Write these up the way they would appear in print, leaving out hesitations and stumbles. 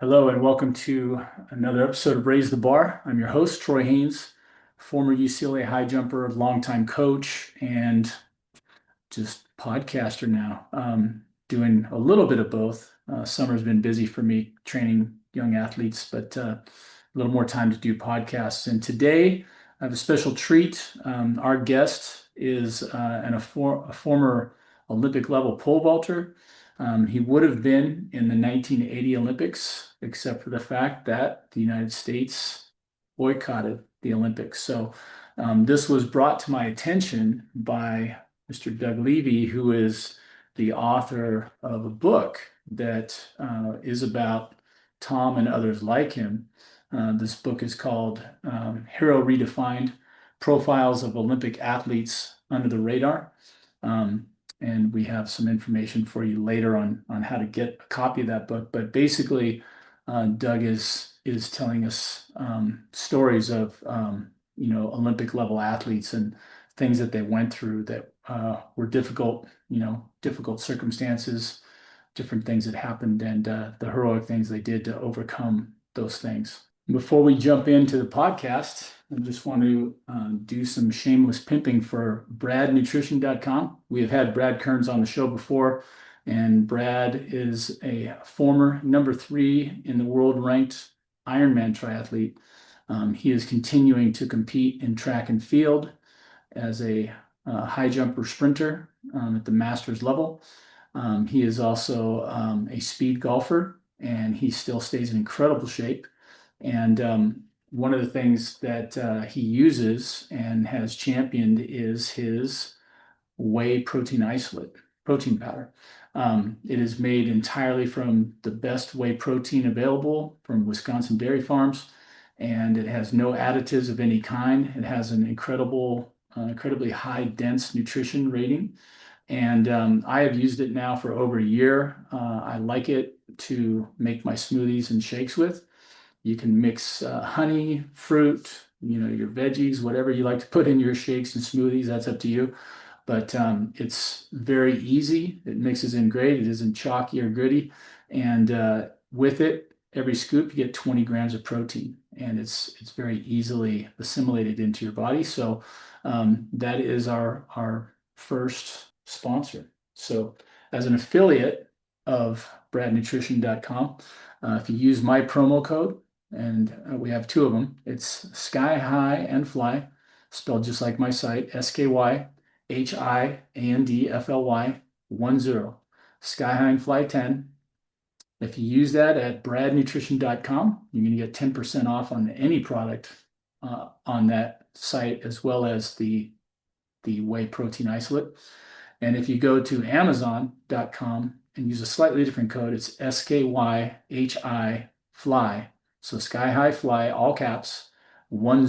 Hello and welcome to another episode of Raise the Bar. I'm your host, Troy Haynes, former UCLA high jumper, longtime coach, and just podcaster now. Doing a little bit of both. Summer's been busy for me training young athletes, but a little more time to do podcasts. And today I have a special treat. Our guest is a former Olympic level pole vaulter. He would have been in the 1980 Olympics, except for the fact that the United States boycotted the Olympics. So this was brought to my attention by Mr. Doug Levy, who is the author of a book that is about Tom and others like him. This book is called Hero Redefined: Profiles of Olympic Athletes Under the Radar. And we have some information for you later on how to get a copy of that book. But basically, Doug is telling us stories of Olympic level athletes and things that they went through that were difficult, difficult circumstances, different things that happened, and the heroic things they did to overcome those things. Before we jump into the podcast, I just want to do some shameless pimping for bradnutrition.com. We have had Brad Kearns on the show before, and Brad is a former number 3 in the world ranked Ironman triathlete. He is continuing to compete in track and field as a high jumper sprinter at the master's level. He is also a speed golfer, and he still stays in incredible shape. And one of the things that he uses and has championed is his whey protein isolate, protein powder. It is made entirely from the best whey protein available from Wisconsin dairy farms, and it has no additives of any kind. It has an incredibly high dense nutrition rating. And I have used it now for over a year. I like it to make my smoothies and shakes with. You can mix honey, fruit, your veggies, whatever you like to put in your shakes and smoothies. That's up to you. But it's very easy. It mixes in great. It isn't chalky or gritty. And with it, every scoop, you get 20 grams of protein. And it's very easily assimilated into your body. So that is our first sponsor. So as an affiliate of bradnutrition.com, if you use my promo code, and we have 2 of them, it's Sky High and Fly, spelled just like my site, SkyHiandFly 10, Sky High and Fly 10. If you use that at bradnutrition.com, you're going to get 10% off on any product on that site, as well as the whey protein isolate. And if you go to amazon.com and use a slightly different code, it's SKYHI Fly. So Sky High Fly, all caps, 10,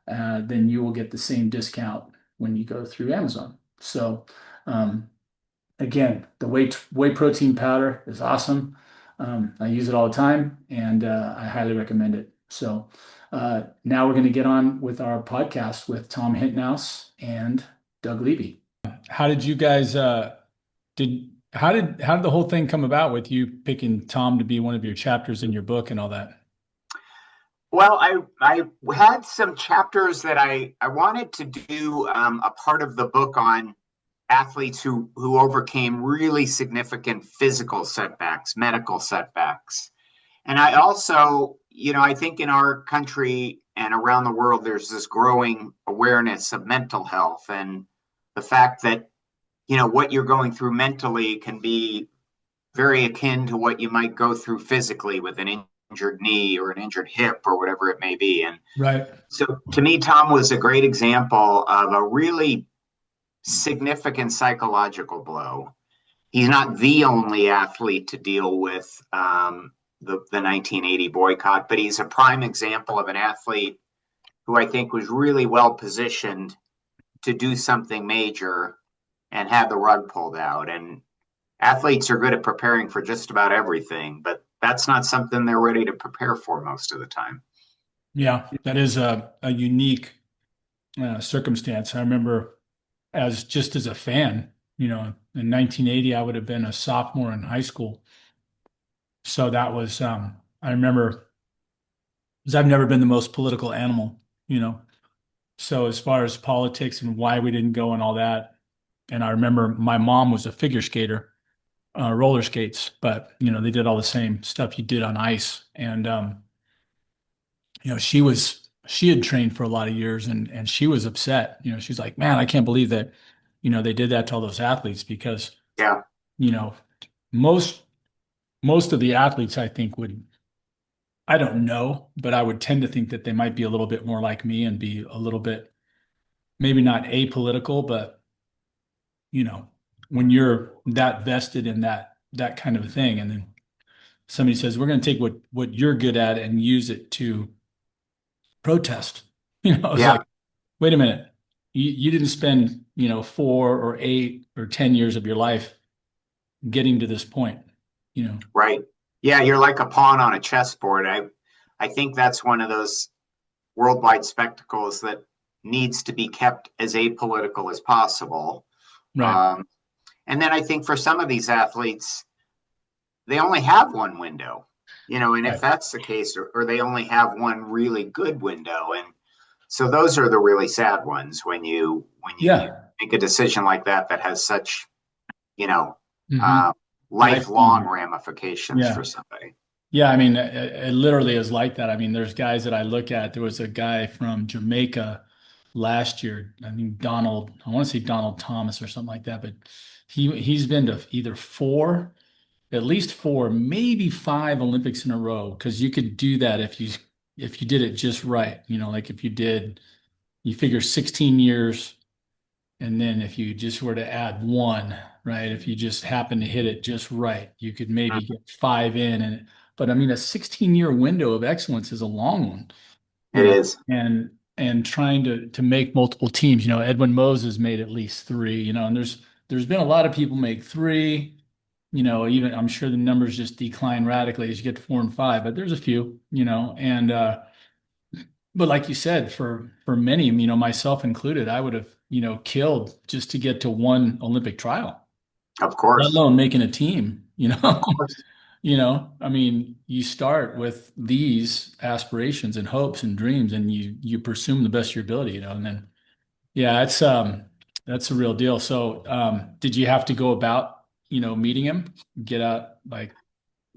then you will get the same discount when you go through Amazon. So again, the whey protein powder is awesome. I use it all the time, and I highly recommend it. So now we're going to get on with our podcast with Tom Hintnaus and Doug Levy. How did you guys how did the whole thing come about with you picking Tom to be one of your chapters in your book and all that? Well, I had some chapters that I wanted to do a part of the book on athletes who overcame really significant physical setbacks, medical setbacks. And I also, I think in our country and around the world, there's this growing awareness of mental health and the fact that, what you're going through mentally can be very akin to what you might go through physically with an injured knee or an injured hip or whatever it may be. And Right. so to me, Tom was a great example of a really significant psychological blow. He's not the only athlete to deal with the 1980 boycott, but he's a prime example of an athlete who I think was really well positioned to do something major and have the rug pulled out. And athletes are good at preparing for just about everything, but that's not something they're ready to prepare for most of the time. Yeah, that is a unique circumstance. I remember as a fan, in 1980, I would have been a sophomore in high school. So that was, I remember, because I've never been the most political animal, you know. So as far as politics and why we didn't go and all that, and I remember my mom was a figure skater, roller skates, but they did all the same stuff you did on ice. And she had trained for a lot of years and she was upset. She's like, man, I can't believe that, they did that to all those athletes because, Yeah, you know, most most of the athletes I think would, I don't know, but I would tend to think that they might be a little bit more like me and be a little bit maybe not apolitical, but you know, when you're that vested in that kind of a thing, and then somebody says, we're going to take what you're good at and use it to protest. It's yeah, like, wait a minute. You didn't spend, 4 or 8 or 10 years of your life getting to this point, you know. right. Yeah, you're like a pawn on a chessboard. I think that's one of those worldwide spectacles that needs to be kept as apolitical as possible. Right. Um, and then I think for some of these athletes, they only have one window, and if Right. that's the case, or they only have one really good window, and so those are the really sad ones when you Yeah. make a decision like that has such, you know, Hmm. uh, lifelong Lifelong. ramifications for Yeah. somebody. Yeah, I mean, it literally is like that. I mean, there's guys that I look at. There was a guy from Jamaica last year. I think Donald, I want to say Donald Thomas or something like that, but he's been to either four, at least four, maybe five Olympics in a row. Because you could do that if you did it just right. Like if you figure 16 years. And then if you just were to add one, right, if you just happen to hit it just right, you could maybe get five in. But I mean, a 16-year window of excellence is a long one, It is. and trying to make multiple teams. Edwin Moses made at least three, and there's been a lot of people make three, even I'm sure the numbers just decline radically as you get to 4 and 5, but there's a few, and but like you said, for many, myself included, I would have, killed just to get to one Olympic trial, Of let course. alone making a team, Of course. I mean, you start with these aspirations and hopes and dreams and you pursue them the best of your ability, and then yeah, that's a real deal. So did you have to go about, meeting him, get out like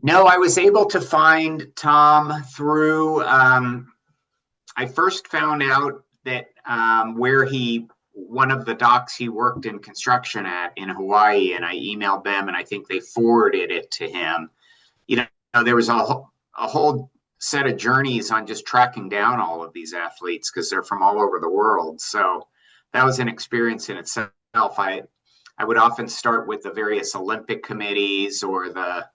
No, I was able to find Tom through. I first found out that where one of the docks he worked in construction at in Hawaii, and I emailed them, and I think they forwarded it to him. There was a whole set of journeys on just tracking down all of these athletes because they're from all over the world. So that was an experience in itself. I would often start with the various Olympic committees or the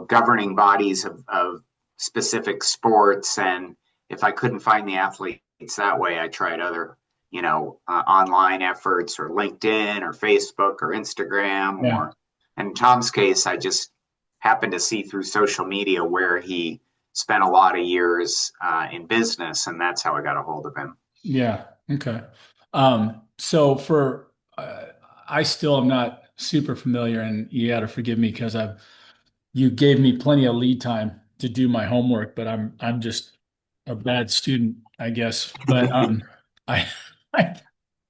governing bodies of specific sports, and if I couldn't find the athletes that way, I tried other online efforts or LinkedIn or Facebook or Instagram, yeah. or in Tom's case, I just happened to see through social media where he spent a lot of years in business, and that's how I got a hold of him. Yeah. Okay. So I still am not super familiar, and you got to forgive me because you gave me plenty of lead time to do my homework, but I'm just a bad student, I guess. But I, I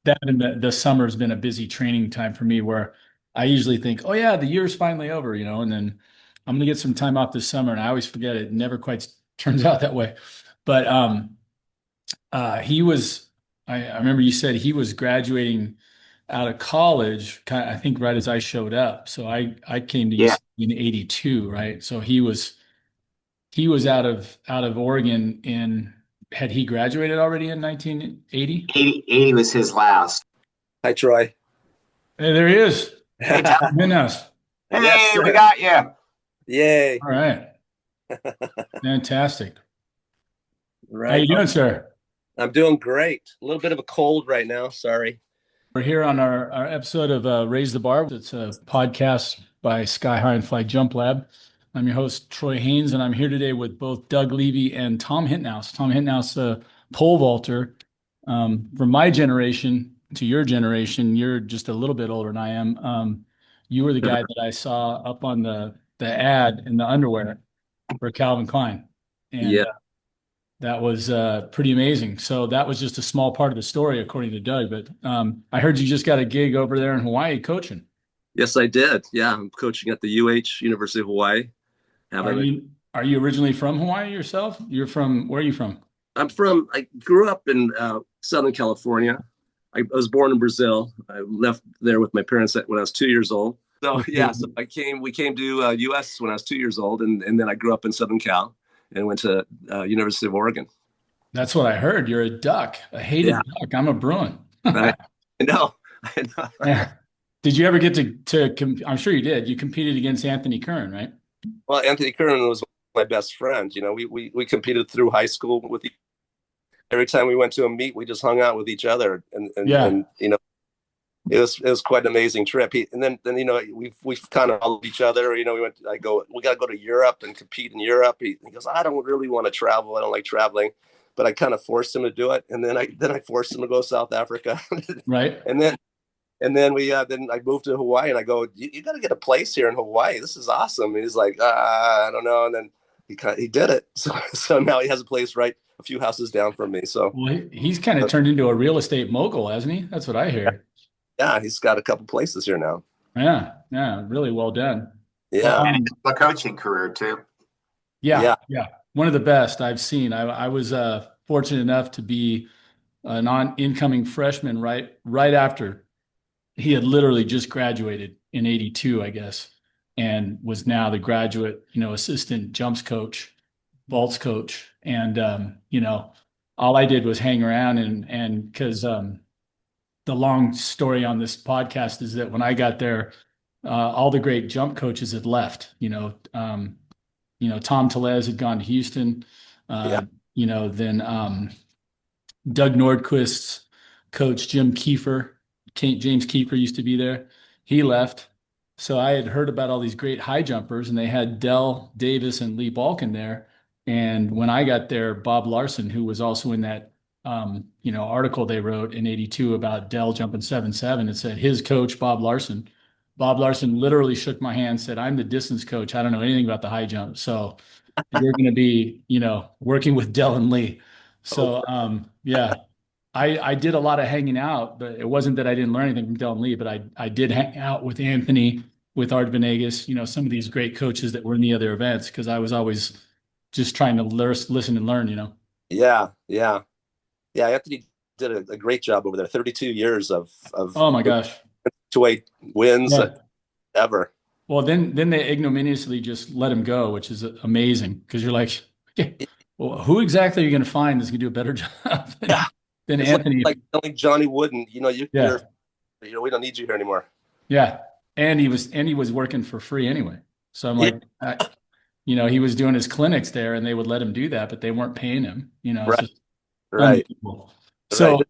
that and the summer has been a busy training time for me where I usually think, oh yeah, the year's finally over, and then I'm gonna get some time off this summer, and I always forget it. It never quite turns out that way. But he was, I remember you said he was graduating out of college, I think right as I showed up. So I came to Yeah, UC in '82, right? So he was out of Oregon had he graduated already in 1980? 80 was his last. Hi, Troy. Hey, there he is. Hey, Tom. Hintnaus. Yes, Hey, we sir. got you. Yay. All right. Fantastic. How Right. you doing, sir? I'm doing great. A little bit of a cold right now. Sorry. We're here on our episode of Raise the Bar. It's a podcast by Sky High and Fly Jump Lab. I'm your host, Troy Haynes, and I'm here today with both Doug Levy and Tom Hintnaus. Tom Hintnaus, pole vaulter. From my generation to your generation, you're just a little bit older than I am. You were the guy that I saw up on the ad in the underwear for Calvin Klein. And Yeah. that was pretty amazing. So that was just a small part of the story, according to Doug. But I heard you just got a gig over there in Hawaii coaching. Yes, I did. Yeah, I'm coaching at the University of Hawaii. Are Having a, you originally from Hawaii yourself? You're from where are you from? I grew up in Southern California. I was born in Brazil. I left there with my parents when I was 2 years old. So yeah, so we came to U.S. when I was 2 years old, and then I grew up in Southern Cal and went to University of Oregon. That's what I heard. You're a Duck, a Yeah, hated Duck. I'm a Bruin. I, I know. I know. Yeah. Did you ever get I'm sure you did. You competed against Anthony Curran, right? Well, Anthony Curran was my best friend. You know, we competed through high school with every time we went to a meet, we just hung out with each other, Yeah. and you know, it was quite an amazing trip. Then you know we've kind of followed each other. You know, we got to go to Europe and compete in Europe. He goes, I don't really want to travel. I don't like traveling, but I kind of forced him to do it, and then I forced him to go to South Africa, Right. and then then I moved to Hawaii, and I go, you got to get a place here in Hawaii. This is awesome. And he's like, I don't know, and then he did it. So now he has a place right a few houses down from me. So Well, he's kind of turned into a real estate mogul, hasn't he? That's what I hear. yeah, he's got a couple places here now. Yeah. Yeah. Really well done. Well, Yeah, And a coaching career too. yeah. yeah, Yeah. One of the best I've seen. I was fortunate enough to be an incoming freshman right after he had literally just graduated in 82, I guess, and was now the graduate, assistant jumps coach, vaults coach. And, all I did was hang around and because the long story on this podcast is that when I got there, all the great jump coaches had left, Tom Tellez had gone to Houston, yeah, uh, then Doug Nordquist's coach, Jim Kiefer, James Kiefer used to be there. He left. So I had heard about all these great high jumpers, and they had Dell Davis and Lee Balkin there. And when I got there, Bob Larson, who was also in that article they wrote in 82 about Dell jumping 7.7, it said his coach, Bob Larson. Bob Larson literally shook my hand, said, I'm the distance coach. I don't know anything about the high jump. So you're going to be, working with Dell and Lee. oh, So yeah, I did a lot of hanging out, but it wasn't that I didn't learn anything from Dell and Lee, but I did hang out with Anthony, with Art Venegas, some of these great coaches that were in the other events, because I was always just trying to listen and learn. yeah, yeah, yeah. Anthony did a great job over there. 32 years of Oh my gosh. 2-8 wins Yeah. ever. Well, then they ignominiously just let him go, which is amazing because you're like, yeah, well, who exactly are you going to find that's going to do a better job Yeah, than it's Anthony? like telling Johnny Wooden, Yeah. we don't need you here anymore. Yeah. And he was working for free anyway. So I'm Yeah, like, he was doing his clinics there and they would let him do that, but they weren't paying him. It's right, just right, unbelievable. right. So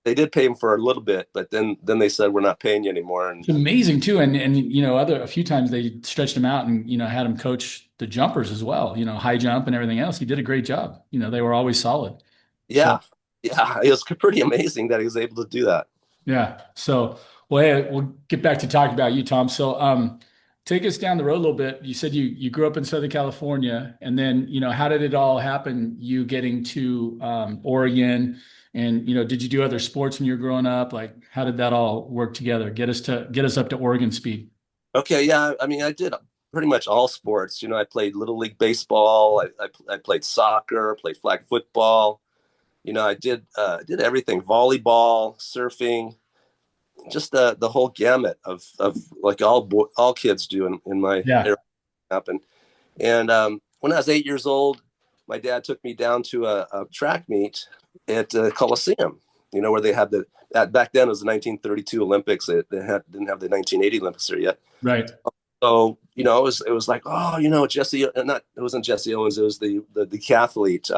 They did pay him for a little bit, but then they said we're not paying you anymore. And it's amazing too. And a few times they stretched him out and, had him coach the jumpers as well, high jump and everything else. He did a great job. They were always solid. So yeah, yeah, it was pretty amazing that he was able to do that. yeah. So, well, hey, we'll get back to talking about you, Tom. So, take us down the road a little bit. You said you grew up in Southern California, and then, how did it all happen? You getting to Oregon, and did you do other sports when you were growing up? Like, how did that all work together? Get us up to Oregon speed. Okay, yeah, I mean, I did pretty much all sports. I played little league baseball. I played soccer, played flag football. I did everything: volleyball, surfing, just the whole gamut of like all kids do in my Yeah. area. And when I was 8 years old, my dad took me down to a track meet at Coliseum. Where they had back then it was the 1932 Olympics. They didn't have the 1980 Olympics there yet. Right. So it was like, Jesse, not it wasn't Jesse Owens, it was the decathlete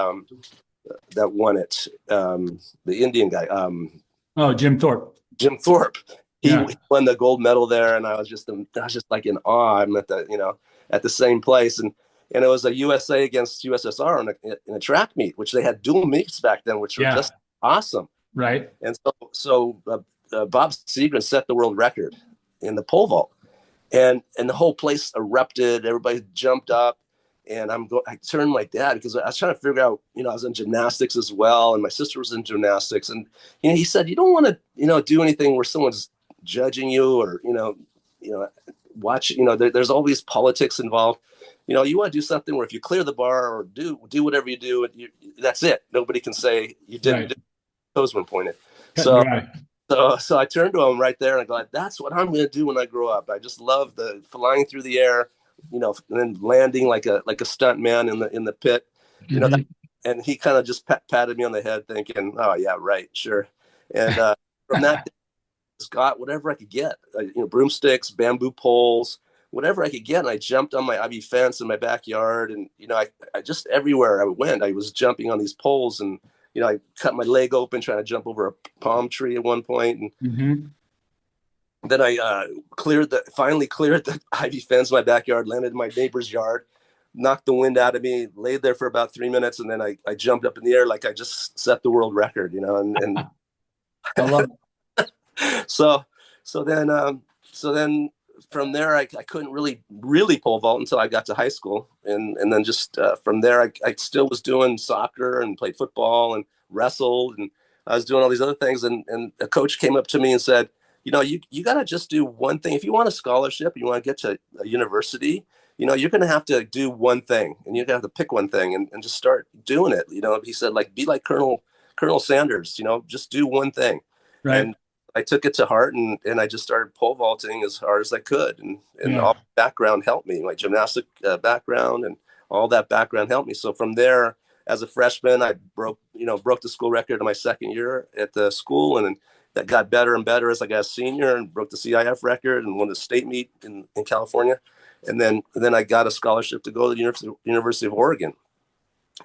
that won it, the Indian guy, Oh, Jim Thorpe. Jim Thorpe. He Yeah. won the gold medal there, and I was just like in awe. I'm at the same place, and it was a USA against USSR in a track meet, which they had dual meets back then, which were Yeah. just awesome. Right. And so Bob Seagren set the world record in the pole vault. and the whole place erupted. Everybody jumped up, and I turned to my dad because I was trying to figure out, I was in gymnastics as well, and my sister was in gymnastics, and he said, you don't want to, do anything where someone's judging you, or watch. There's always politics involved. You want to do something where if you clear the bar or do whatever you do, that's it. Nobody can say you didn't. Right. Toes when pointed. Cutting So dry. so I turned to him right there and I go, that's what I'm going to do when I grow up. I just love the flying through the air, and then landing like a stunt man in the pit, Mhm. and he kind of just patted me on the head thinking, oh yeah, right, sure. And from that day, I just got whatever I could get, broomsticks, bamboo poles, whatever I could get. And I jumped on my ivy fence in my backyard. And, I just everywhere I went, I was jumping on these poles, and, I cut my leg open trying to jump over a palm tree at one point. And Mhm. then I finally cleared the ivy fence in my backyard, landed in my neighbor's yard, knocked the wind out of me, laid there for about 3 minutes. And then I jumped up in the air like I just set the world record, and I love it. so so then from there I couldn't really pole vault until I got to high school, and then just from there I still was doing soccer and played football and wrestled, and I was doing all these other things, and a coach came up to me and said, you got to just do one thing. If you want a scholarship, you want to get to a university, you're going to have to do one thing, and you're going to have to pick one thing, and just start doing it. He said, like, be like Colonel Sanders, just do one thing. Right. And I took it to heart, and I just started pole vaulting as hard as I could. And Yeah. all background helped me, my gymnastic background and all that background helped me. So from there, as a freshman, I broke the school record in my second year at the school. And that got better and better as I got a senior, and broke the CIF record and won the state meet in California. And then I got a scholarship to go to the University of Oregon.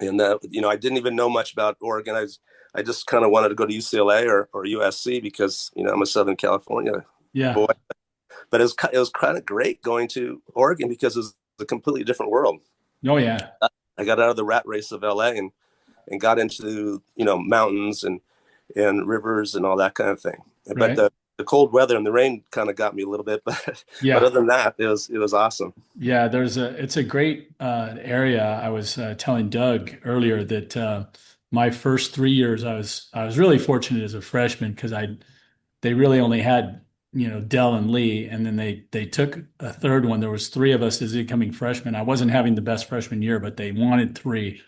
And I didn't even know much about Oregon. I just kind of wanted to go to UCLA or USC because I'm a Southern California Yeah. boy. But it was kind of great going to Oregon because it was a completely different world. Oh yeah. I got out of the rat race of LA and got into mountains and rivers and all that kind of thing. But Right. the cold weather and the rain kind of got me a little bit, but Yeah. other than that, it was awesome. Yeah. It's a great area. I was telling Doug earlier that my first 3 years, I was really fortunate as a freshman because they really only had, Dell and Lee, and then they took a third one. There was three of us as incoming freshmen. I wasn't having the best freshman year, but they wanted three,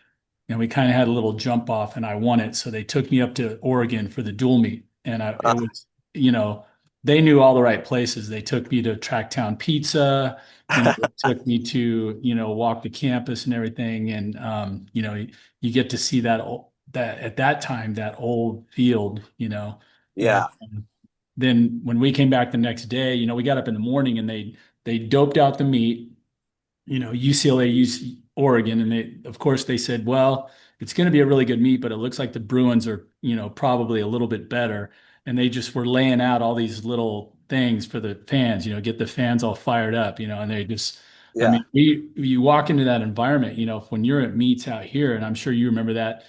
and we kind of had a little jump off, and I won it. So they took me up to Oregon for the dual meet, and it was, you know, they knew all the right places. They took me to Tracktown Pizza. They took me to, walk the campus and everything, and you get to see that at that time that old field, and Yeah, then when we came back the next day, we got up in the morning and they doped out the meat, UCLA, Oregon, and of course they said, well, it's going to be a really good meet, but it looks like the Bruins are, probably a little bit better, and they just were laying out all these little things for the fans, get the fans all fired up, and they just, I yeah, mean, you walk into that environment, when you're at meets out here, and I'm sure you remember that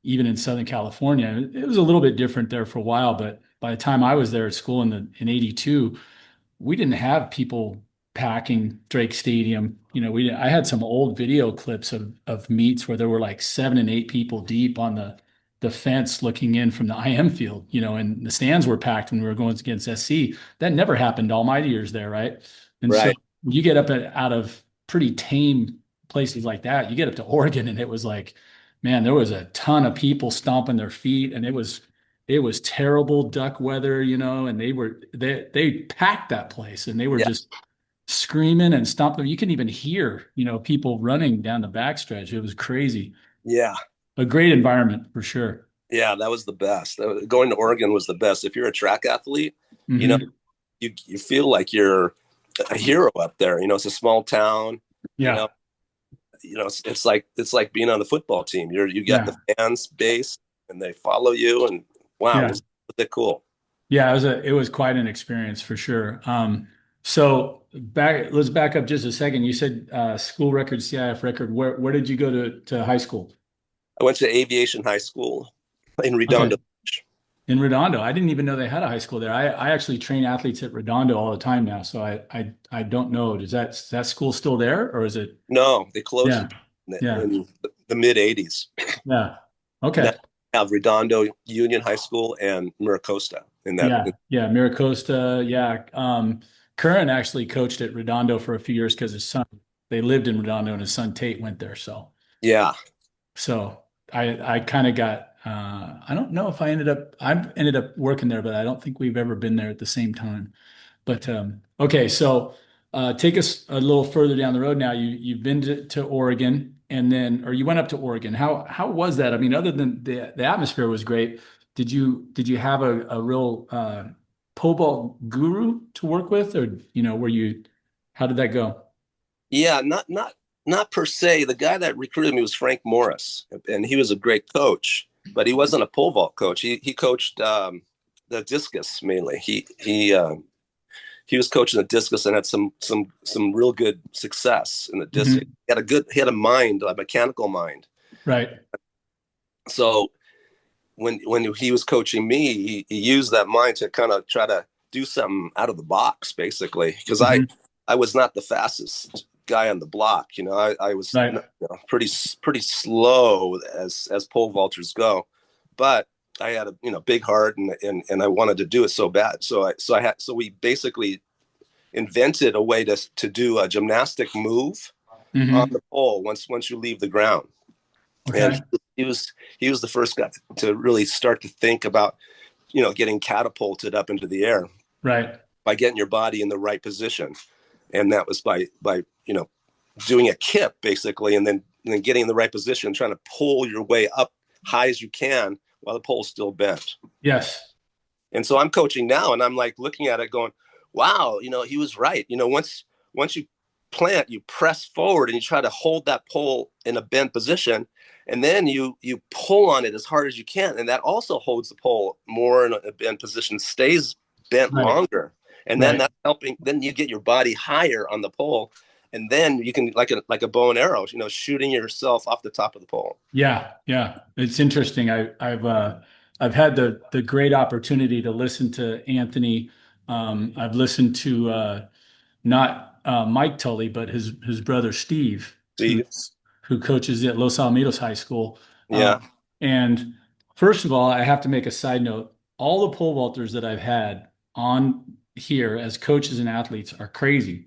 even in Southern California, it was a little bit different there for a while, but by the time I was there at school in '82, we didn't have people packing Drake Stadium. I had some old video clips of meets where there were like 7 and 8 people deep on the fence looking in from the IM field, and the stands were packed when we were going against SC. That never happened all my years there, right? And so right. you get up out of pretty tame places like that, you get up to Oregon, and it was like, man, there was a ton of people stomping their feet, and it was terrible duck weather, and they packed that place, and they were Yeah, just screaming and stomping. You can even hear, people running down the backstretch. It was crazy. yeah, A great environment for sure. yeah. That was the best. Going to Oregon was the best. If you're a track athlete, you know, Hmm. you feel like you're a hero up there. It's a small town. You Yeah. know, it's like being on the football team. You get Yeah. the fans base, and they follow you. And wow, Yeah. was it cool? Yeah. It was quite an experience for sure. So let's back up just a second. You said school record, CIF record. Where did you go to high school? I went to Aviation High School in Okay. Redondo. In Redondo. I didn't even know they had a high school there. I actually train athletes at Redondo all the time now. So I don't know. Is that school still there or is it? No, they closed Yeah. it Yeah. in the mid '80s. Yeah. Now Okay. have Redondo Union High School and Miracosta in that. Yeah. Yeah. Miracosta. Yeah. Curran actually coached at Redondo for a few years because his son, they lived in Redondo and his son Tate went there. Yeah. So I kind of got I don't know if I ended up working there, but I don't think we've ever been there at the same time. But okay, so take us a little further down the road now. You've been to Oregon and then or you went up to Oregon. How was that? I mean, other than the atmosphere was great, did you have a real pole vault guru to work with or were you how did that go? Yeah, not per se. The guy that recruited me was Frank Morris, and he was a great coach, but he wasn't a pole vault coach. He coached the discus mainly. He was coaching the discus and had some real good success in the discus. Hmm. He had a mind, a mechanical mind. Right. So when he was coaching me, he used that mind to kind of try to do something out of the box, basically. Because Hmm. I was not the fastest guy on the block. I was Right. pretty slow as pole vaulters go, but I had a big heart and I wanted to do it so bad. So we basically invented a way to do a gymnastic move on Hmm. the pole once you leave the ground. And Okay. he was the first guy to really start to think about getting catapulted up into the air Right. by getting your body in the right position, and that was by doing a kip basically, and then getting in the right position, trying to pull your way up high as you can while the pole's still bent. Yes. And so I'm coaching now, and I'm like looking at it, going, "Wow, he was right. Once you plant, you press forward and you try to hold that pole in a bent position, and then you pull on it as hard as you can, and that also holds the pole more in a bent position, stays bent Right. longer, and then Right. that's helping. Then you get your body higher on the pole, and then you can like a bow and arrow, shooting yourself off the top of the pole." Yeah. Yeah. It's interesting. I've had the great opportunity to listen to Anthony. I've listened to not Mike Tully, but his brother Steve, See, who coaches at Los Alamitos High School. yeah, And first of all, I have to make a side note. All the pole vaulters that I've had on here as coaches and athletes are crazy.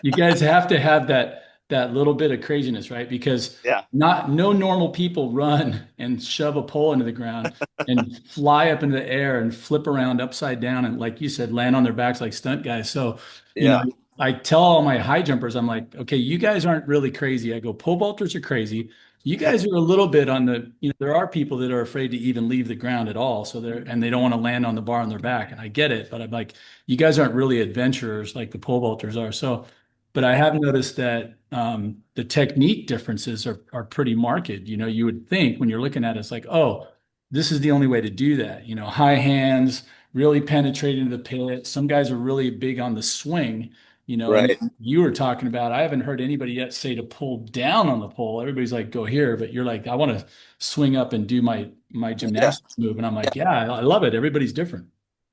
You guys have to have that little bit of craziness, right? Because yeah, not no normal people run and shove a pole into the ground and fly up into the air and flip around upside down and like you said, land on their backs like stunt guys. So, you know, yeah, I tell all my high jumpers, I'm like, okay, you guys aren't really crazy. I go, pole vaulters are crazy. You guys are a little bit on there are people that are afraid to even leave the ground at all. So and they don't want to land on the bar on their back. And I get it, but I'm like, you guys aren't really adventurers like the pole vaulters are. So, but I have noticed that the technique differences are pretty marked. You would think when you're looking at it, it's like, oh, this is the only way to do that. High hands, really penetrating into the pit. Some guys are really big on the swing, and right, you were talking about, I haven't heard anybody yet say to pull down on the pole. Everybody's like, go here, but you're like, I want to swing up and do my yeah. gymnastics move. And I'm like, yeah, I love it. Everybody's different.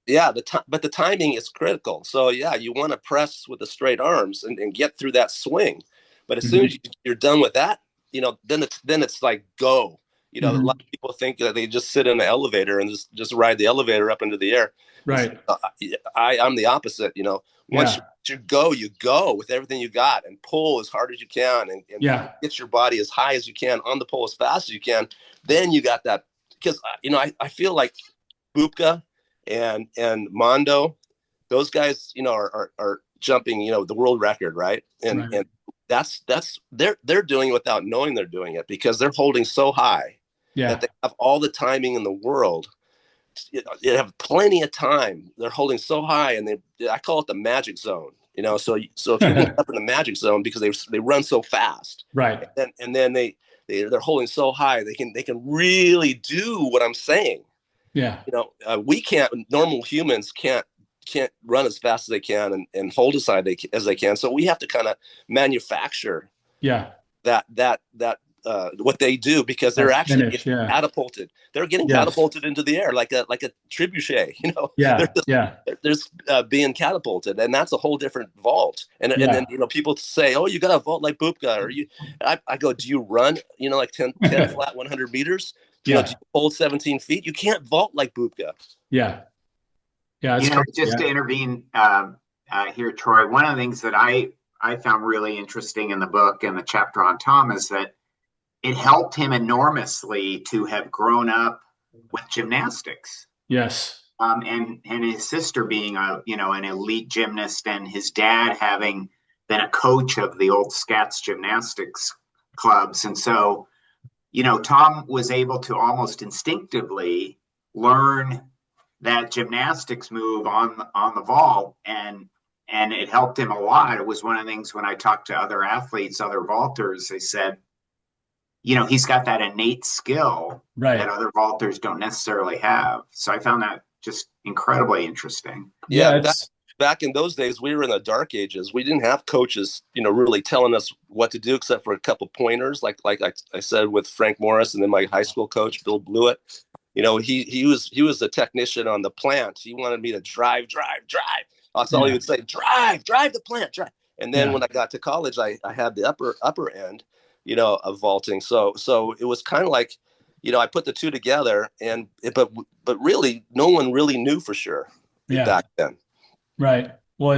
Yeah, but the timing is critical. So yeah, you want to press with the straight arms and get through that swing. But as soon as Hmm. you're done with that, then it's like go. A lot Hmm. of people think that they just sit in the elevator and just ride the elevator up into the air. Right. I'm the opposite. Once Yeah. you go with everything you got and pull as hard as you can and Yeah. get your body as high as you can on the pole as fast as you can. Then you got that because I feel like Bupka and Mondo, those guys, are jumping, the world record, right? And Right. and they're doing it without knowing they're doing it because they're holding so high that Yeah. they have all the timing in the world. They have plenty of time. They're holding so high, and I call it the magic zone. So if you can get up in the magic zone because they run so fast, Right. and then they're holding so high, they can really do what I'm saying. Yeah. We can't. Normal humans can't run as fast as they can and hold as high as they can. So we have to kind of manufacture Yeah. that what they do, because they're That's actually finished. getting Yeah. catapulted. They're getting Yes. catapulted into the air like a trebuchet. They're Yeah. Yeah. just being catapulted, and that's a whole different vault. And then Yeah. people say, "Oh, you got to vault like Bubka," or you. I go, "Do you run? Like 10 flat 100 meters? Do Yeah. you hold 17 feet? You can't vault like Bubka." Yeah. Yeah. It's crazy. Just to Yeah. intervene here, Troy, one of the things that I found really interesting in the book and the chapter on Tom is that it helped him enormously to have grown up with gymnastics. Yes. And his sister being an elite gymnast, and his dad having been a coach of the old Scats gymnastics clubs. And so, Tom was able to almost instinctively learn that gymnastics move on the vault, and it helped him a lot. It was one of the things when I talked to other athletes, other vaulters, they said, he's got that innate skill Right. that other vaulters don't necessarily have. So I found that just incredibly interesting. Yeah, Yeah. back in those days, we were in the dark ages. We didn't have coaches, really telling us what to do, except for a couple pointers, like I said with Frank Morris, and then my high school coach Bill Blewett. He was the technician on the plant. He wanted me to drive. That's all he would say: drive the plant, drive. And then when I got to college, I had the upper end, of vaulting. So it was kind of like, I put the two together, but really, no one really knew for sure back then. Right. Well,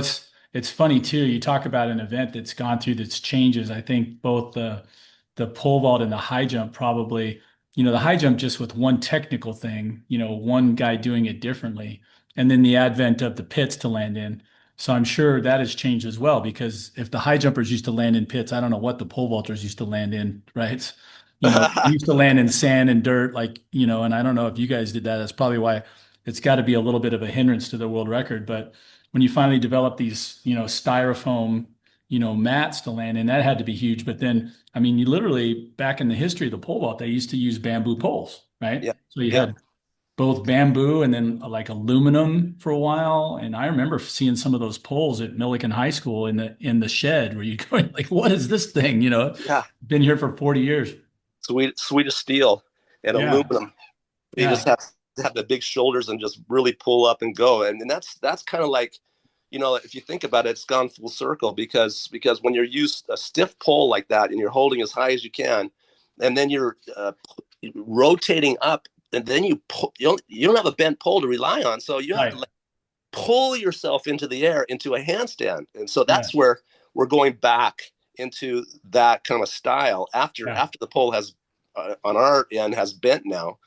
it's funny too. You talk about an event that's gone through its changes. I think both the pole vault and the high jump probably, the high jump just with one technical thing, one guy doing it differently, and then the advent of the pits to land in. So I'm sure that has changed as well, because if the high jumpers used to land in pits, I don't know what the pole vaulters used to land in, right? They used to land in sand and dirt, and I don't know if you guys did that. That's probably why it's got to be a little bit of a hindrance to the world record. But when you finally develop these, styrofoam, mats to land in, that had to be huge. But then, I mean, you literally, back in the history of the pole vault, they used to use bamboo poles, right? Yeah. So you Yeah. had both bamboo and then like aluminum for a while. And I remember seeing some of those poles at Millikan High School in the shed, where you go like, what is this thing? Yeah. Been here for 40 years. Swedish steel and Yeah. aluminum. They Yeah. just have to have the big shoulders and just really pull up and go. And that's kind of like, if you think about it, it's gone full circle, because when you're used a stiff pole like that and you're holding as high as you can, and then you're rotating up, and then you don't have a bent pole to rely on, so you have to pull yourself into the air into a handstand. And so that's where we're going back into that kind of style after the pole has on our end has bent now,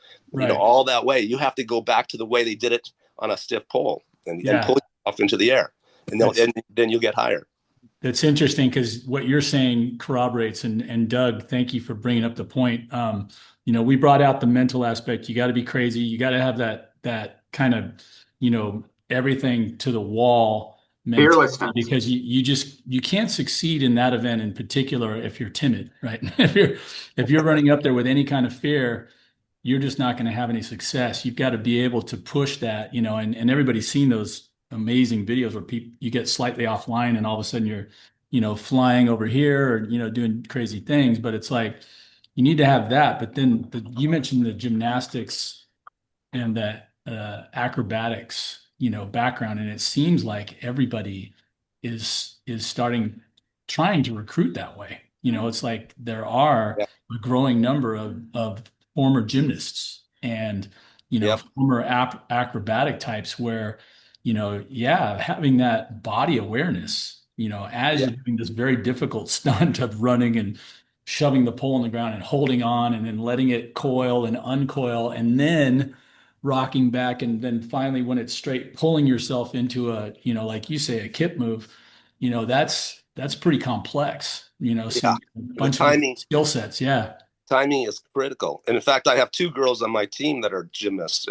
all that way. You have to go back to the way they did it on a stiff pole and pull yourself into the air, and then you'll get higher. That's interesting, because what you're saying corroborates, and Doug, thank you for bringing up the point. We brought out the mental aspect. You got to be crazy. You got to have that kind of, everything to the wall mentality, Fearlessness. because you can't succeed in that event in particular if you're timid, right? If you're running up there with any kind of fear, you're just not going to have any success. You've got to be able to push that, and everybody's seen those amazing videos where you get slightly offline and all of a sudden you're, flying over here or, doing crazy things. But it's like, you need to have that. But then you mentioned the gymnastics and that acrobatics, background. And it seems like everybody is trying to recruit that way. It's like there are a growing number of former gymnasts and, former acrobatic types where, having that body awareness, as you're doing this very difficult stunt of running and shoving the pole in the ground and holding on and then letting it coil and uncoil and then rocking back. And then finally, when it's straight, pulling yourself into a, like you say, a kip move, that's pretty complex, some bunch of skill sets. Yeah. Timing is critical. And in fact, I have two girls on my team that are gymnasts.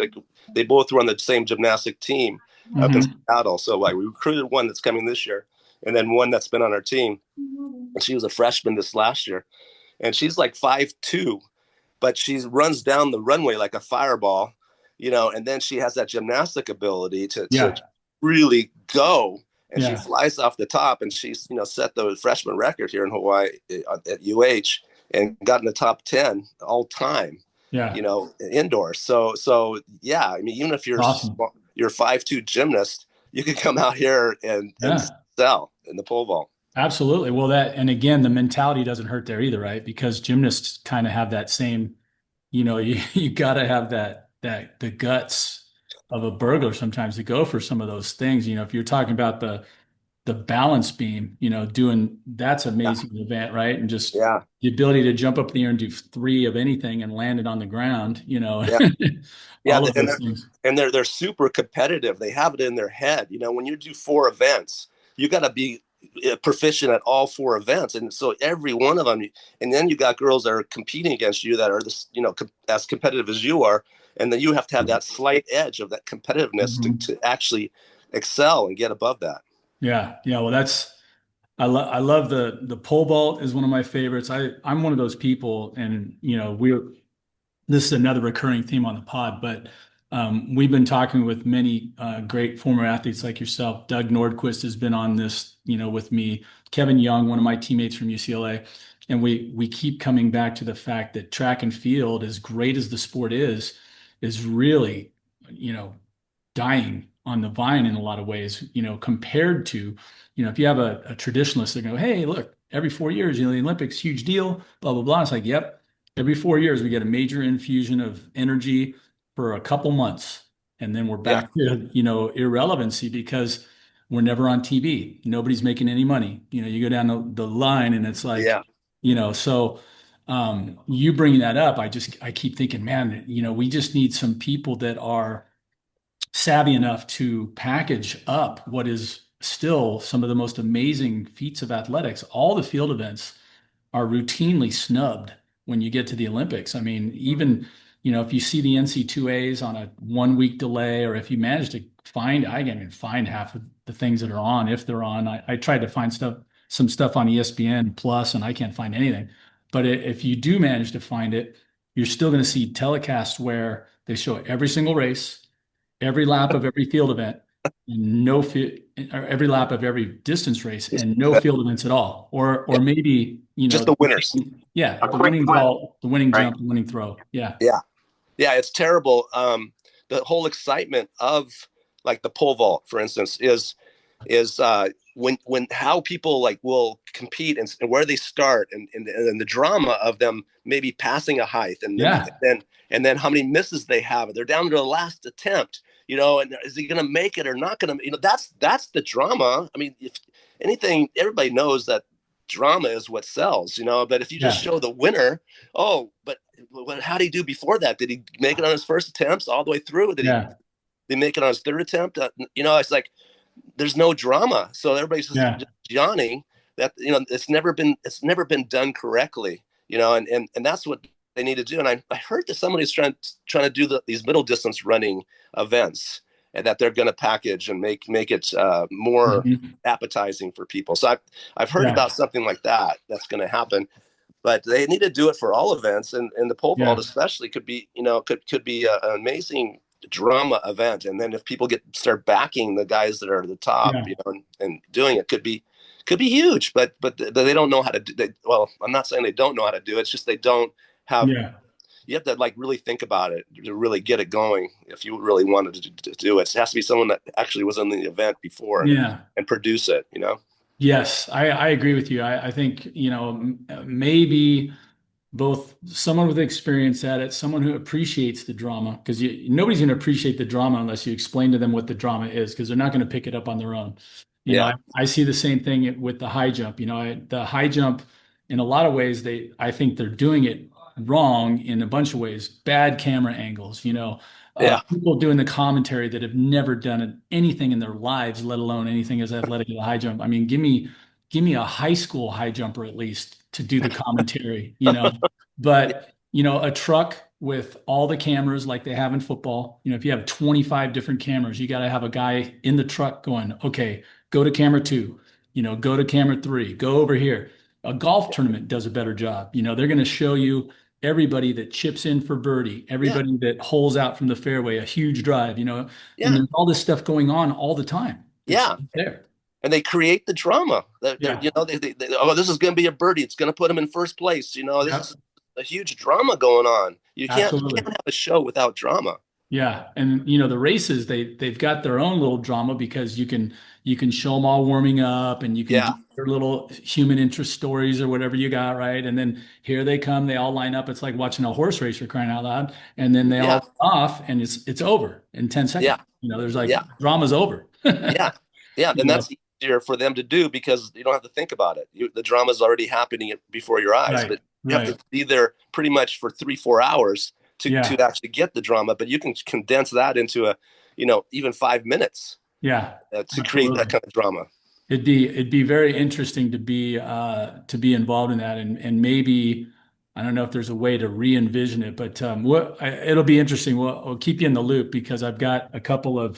They both run the same gymnastic team up in Seattle. So I recruited one that's coming this year, and then one that's been on our team. And she was a freshman this last year. And she's like 5'2", but she runs down the runway like a fireball, and then she has that gymnastic ability to really go. And she flies off the top, and she's, set the freshman record here in Hawaii at UH. and got in the top 10 all time, Yeah. indoors. So yeah, I mean, even if Awesome. you're a 5'2" gymnast, you can come out here and Yeah. sell in the pole vault. Absolutely. Well, and again, the mentality doesn't hurt there either, right? Because gymnasts kind of have that same, you got to have the guts of a burglar sometimes to go for some of those things. If you're talking about the balance beam, doing that's Yeah, amazing event, right? And just yeah, the ability to jump up in the air and do three of anything and land it on the ground, yeah. Yeah, all of those things. they're super competitive. They have it in their head. When you do 4 events, you got to be proficient at all 4 events, and so every one of them. And then you got girls that are competing against you that are this, as competitive as you are, and then you have to have that slight edge of that competitiveness Mhm. to actually excel and get above that. Yeah, yeah. Well, I love the pole vault is one of my favorites. I'm one of those people, and this is another recurring theme on the pod, but we've been talking with many great former athletes like yourself. Doug Nordquist has been on this, with me. Kevin Young, one of my teammates from UCLA, and we keep coming back to the fact that track and field, as great as the sport is really, you know, dying on the vine in a lot of ways, compared to, if you have a traditionalist that go, hey, look, every 4 years, the Olympics, huge deal, blah, blah, blah. It's like, yep, every 4 years we get a major infusion of energy for a couple months. And then we're Yeah, back to, irrelevancy because we're never on TV. Nobody's making any money. You go down the line and it's like, yeah, so you bringing that up, I keep thinking, man, we just need some people that are savvy enough to package up what is still some of the most amazing feats of athletics. All the field events are routinely snubbed when you get to the Olympics. I mean, even, if you see the NC2As on a 1 week delay, or if you manage to find, I can't even find half of the things that are on, if they're on. I tried to find some stuff on ESPN Plus, and I can't find anything. But if you do manage to find it, you're still going to see telecasts where they show every single race, every lap of every field event, and or every lap of every distance race, and no field events at all, or maybe just the winners. yeah, A the quick winning flip, vault, the winning right? jump, the winning throw, yeah, Yeah. Yeah, it's terrible. The whole excitement of like the pole vault, for instance, is when how people like will compete and where they start and the drama of them maybe passing a height yeah, and then how many misses they have. They're down to the last attempt, and is he going to make it or not going to? That's the drama. I mean, if anything, everybody knows that drama is what sells, But if you just yeah, show the winner, oh, but how did he do before that? Did he make it on his first attempts all the way through? yeah, Did he make it on his third attempt? It's like there's no drama. So everybody's yeah, just Johnny that it's never been done correctly, and that's what they need to do. And I heard that somebody's trying to do these middle distance running events and that they're going to package and make it more mhm, appetizing for people. So I've heard yeah, about something like that's going to happen, but they need to do it for all events, and the pole vault yeah, especially could be could be an amazing drama event. And then if people start backing the guys that are at the top, yeah, and doing it could be huge. But they don't know how to do. Well, I'm not saying they don't know how to do it. It's just they don't have. yeah, You have to like really think about it to really get it going. If you really wanted to do it, it has to be someone that actually was in the event before yeah. and produce it. Yes, I agree with you. I think, maybe both someone with experience at it, someone who appreciates the drama, because nobody's going to appreciate the drama unless you explain to them what the drama is, because they're not going to pick it up on their own. Yeah, I see the same thing with the high jump. The high jump, in a lot of ways, I think they're doing it wrong in a bunch of ways. Bad camera angles, yeah, people doing the commentary that have never done anything in their lives, let alone anything as athletic as a high jump. I mean, give me a high school high jumper at least to do the commentary, but a truck with all the cameras like they have in football, if you have 25 different cameras, you got to have a guy in the truck going, okay, go to camera two, go to camera three, go over here. A golf tournament does a better job. They're going to show you everybody that chips in for birdie, yeah, everybody that holes out from the fairway, a huge drive, and yeah, there's all this stuff going on all the time. It's yeah. there. and they create the drama. Yeah. You know, oh, this is going to be a birdie. It's going to put them in first place. You know, this Yep. is a huge drama going on. You Absolutely. can't have a show without drama. Yeah, and the races they've got their own little drama because you can show them all warming up and you can Yeah, do their little human interest stories or whatever you got, right? And then here they come, they all line up. It's like watching a horse race for crying out loud, and then they yeah, all off and it's over in 10 yeah, seconds. There's like yeah, drama's over. yeah, yeah. You And know, that's easier for them to do because you don't have to think about it. The drama's already happening before your eyes, right, but you have right. to be there pretty much for 3-4 hours to Yeah, actually get the drama. But you can condense that into even 5 minutes yeah, to create that absolutely. kind of drama. It'd be very interesting to be involved in that, and maybe I don't know if there's a way to re-envision it, but it'll be interesting. We'll keep you in the loop because I've got a couple of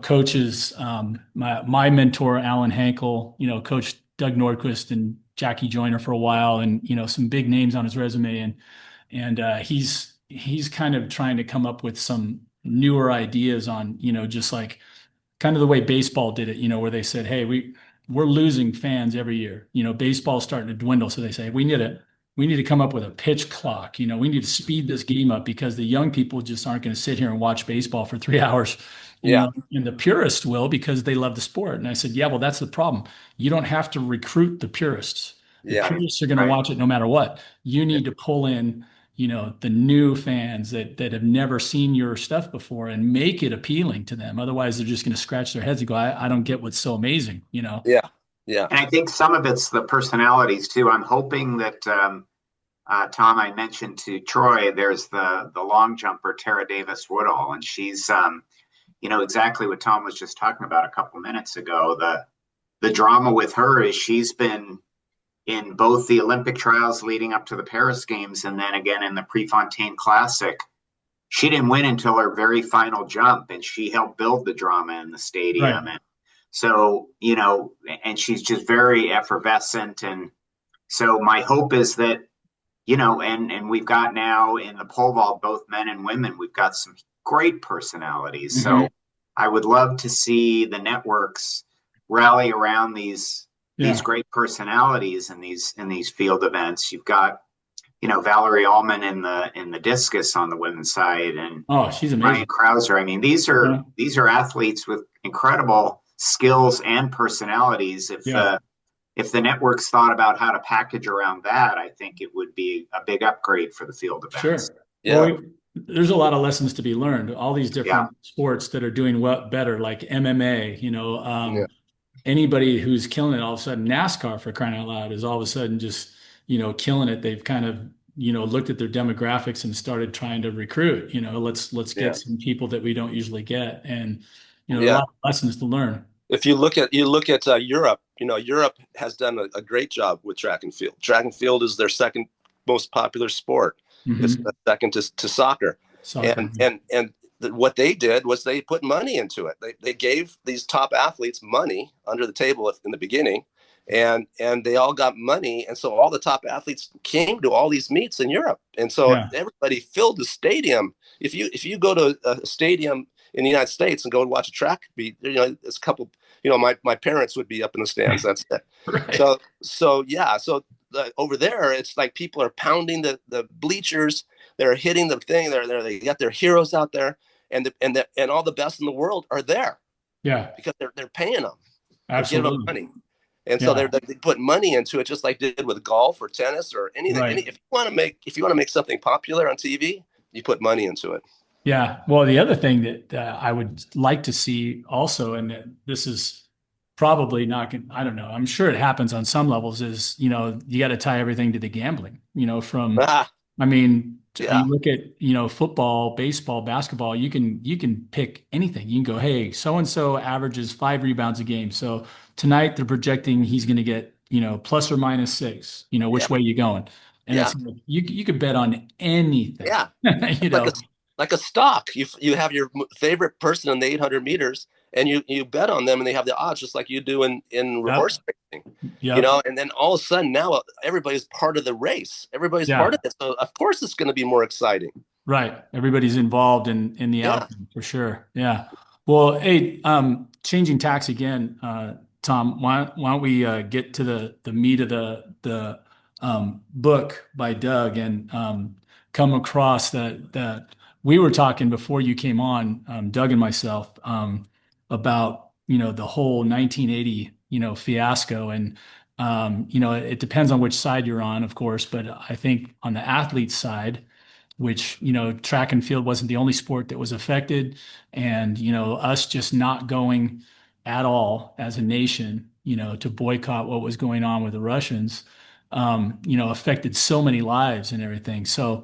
coaches. My mentor Alan Hankel, coached Doug Nordquist and Jackie Joyner for a while, and some big names on his resume, and he's kind of trying to come up with some newer ideas on just like kind of the way baseball did it, where they said, "Hey, we're losing fans every year. Baseball's starting to dwindle." So they say, we need to come up with a pitch clock. We need to speed this game up because the young people just aren't going to sit here and watch baseball for 3 hours. Yeah, And the purists will because they love the sport. And I said, yeah, well, that's the problem. You don't have to recruit the purists. The yeah, purists are going to Right. watch it no matter what. You yeah, need to pull in the new fans that have never seen your stuff before and make it appealing to them. Otherwise, they're just going to scratch their heads and go, I don't get what's so amazing. yeah, yeah, And I think some of it's the personalities too. I'm hoping that Tom, I mentioned to Troy, there's the long jumper Tara Davis Woodall, and she's exactly what Tom was just talking about a couple minutes ago. The drama with her is she's been in both the Olympic trials leading up to the Paris Games and then again in the Prefontaine Classic. She didn't win until her very final jump, and she helped build the drama in the Right. stadium. And so, and she's just very effervescent. And so my hope is that, and we've got now in the pole vault, both men and women, we've got some great personalities. Hmm. So I would love to see the networks rally around these Yeah. great personalities in these field events. You've got, Valerie Allman in the discus on the women's side, and Oh, she's Ryan amazing. Krauser. I mean, these are Yeah. these are athletes with incredible skills and personalities. Yeah. If the networks thought about how to package around that, I think it would be a big upgrade for the field events. Sure. Well, yeah, there's a lot of lessons to be learned. All these Yeah, different sports that are doing well better, like MMA, yeah, anybody who's killing it, all of a sudden NASCAR for crying out loud is all of a sudden just, killing it. They've kind of, looked at their demographics and started trying to recruit, let's yeah, get some people that we don't usually get. And, a yeah. lot of lessons to learn. If you look at Europe, Europe has done a great job with track and field. Track and field is their second most popular sport. It's Hmm. second to soccer, Soccer. and what they did was they put money into it. They gave these top athletes money under the table in the beginning, and they all got money, and so all the top athletes came to all these meets in Europe, and so Yeah. everybody filled the stadium. If you go to a stadium in the United States and go and watch a track meet, it's a couple. My parents would be up in the stands. That's it. Right. So yeah. So over there, it's like people are pounding the bleachers. They're hitting the thing. They got their heroes out there, and all the best in the world are there Yeah. because they're paying them. They're giving them Absolutely. money, and so Yeah. they put money into it, just like they did with golf or tennis or anything. Right. If you want to make something popular on TV, you put money into it. Yeah. Well, the other thing that I would like to see also, and this is probably not, I don't know, I'm sure it happens on some levels, is, you got to tie everything to the gambling, Ah, I mean, yeah, you look at, football, baseball, basketball, you can pick anything. You can go, hey, so and so averages 5 rebounds a game. So tonight they're projecting he's going to get, plus or minus 6, yeah, which way you going? And yeah, it's like, you could bet on anything, yeah. you It's know. like a stock. You have your favorite person in the 800 meters, and you bet on them, and they have the odds, just like you do in Yep. horse racing. Yep. And then all of a sudden now everybody's part of the race. Everybody's part Yeah. of it. So of course it's going to be more exciting. Right. Everybody's involved in the Yeah, outcome for sure. Yeah. Well, hey, changing tacks again, Tom. Why don't we get to the meat of the book by Doug and come across that we were talking before you came on, Doug and myself, about the whole 1980 fiasco, and it depends on which side you're on, of course, but I think on the athlete side, which track and field wasn't the only sport that was affected, and us just not going at all as a nation to boycott what was going on with the Russians, affected so many lives and everything. So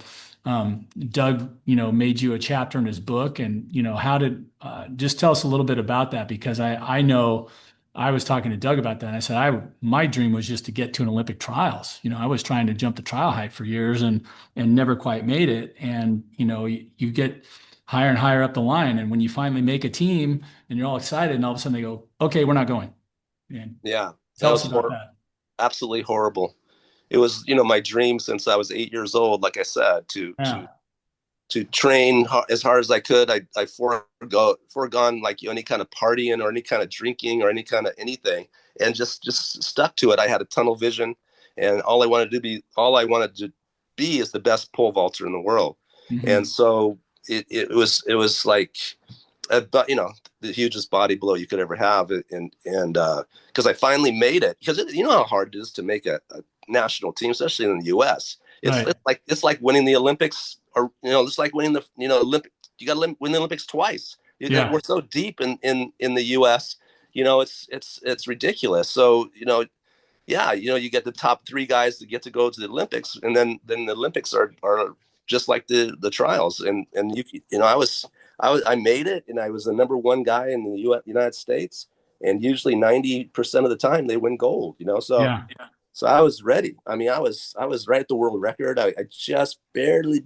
Doug made you a chapter in his book, and how did just tell us a little bit about that, because I know I was talking to Doug about that, and I said my dream was just to get to an Olympic trials. I was trying to jump the trial height for years and never quite made it. And you get higher and higher up the line, and when you finally make a team and you're all excited, and all of a sudden they go, "Okay, we're not going." And Yeah, that tell was us about that. absolutely horrible. It was, my dream since I was 8 years old, like I said, to Yeah, train as hard as I could. I foregone like any kind of partying or any kind of drinking or any kind of anything, and just stuck to it. I had a tunnel vision, and all I wanted to be is the best pole vaulter in the world. And hmm, so it was like, but the hugest body blow you could ever have, and because I finally made it, because you know how hard it is to make a national team, especially in the U.S. It's, right. it's like winning the Olympics, or it's like winning the Olympic. You got to win the Olympics twice. Yeah, We're so deep in the U.S. It's ridiculous. So yeah, you get the top three guys that get to go to the Olympics, and then the Olympics are just like the trials, and I made it, and I was the number one guy in the United States, and usually 90% of the time they win gold. yeah, So I was ready. I mean, I was right at the world record. I just barely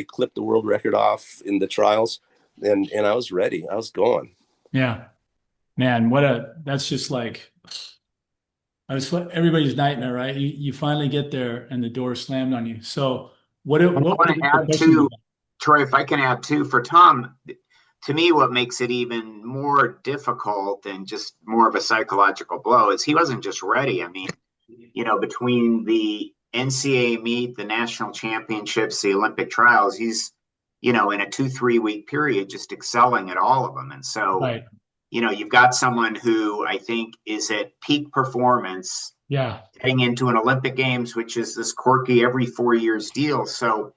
clipped the world record off in the trials, and I was ready. I was going. yeah. Man, that's just like everybody's nightmare, right? You finally get there and the door is slammed on you. So And I what were want the to add repercussions of too, that? Troy, if I can add too, for Tom, to me, what makes it even more difficult and just more of a psychological blow is he wasn't just ready. I mean, between the NCAA meet, the national championships, the Olympic trials, he's, in a 2, 3 week period, just excelling at all of them. And so, Right. you've got someone who I think is at peak performance Yeah. heading into an Olympic Games, which is this quirky every 4 years deal. So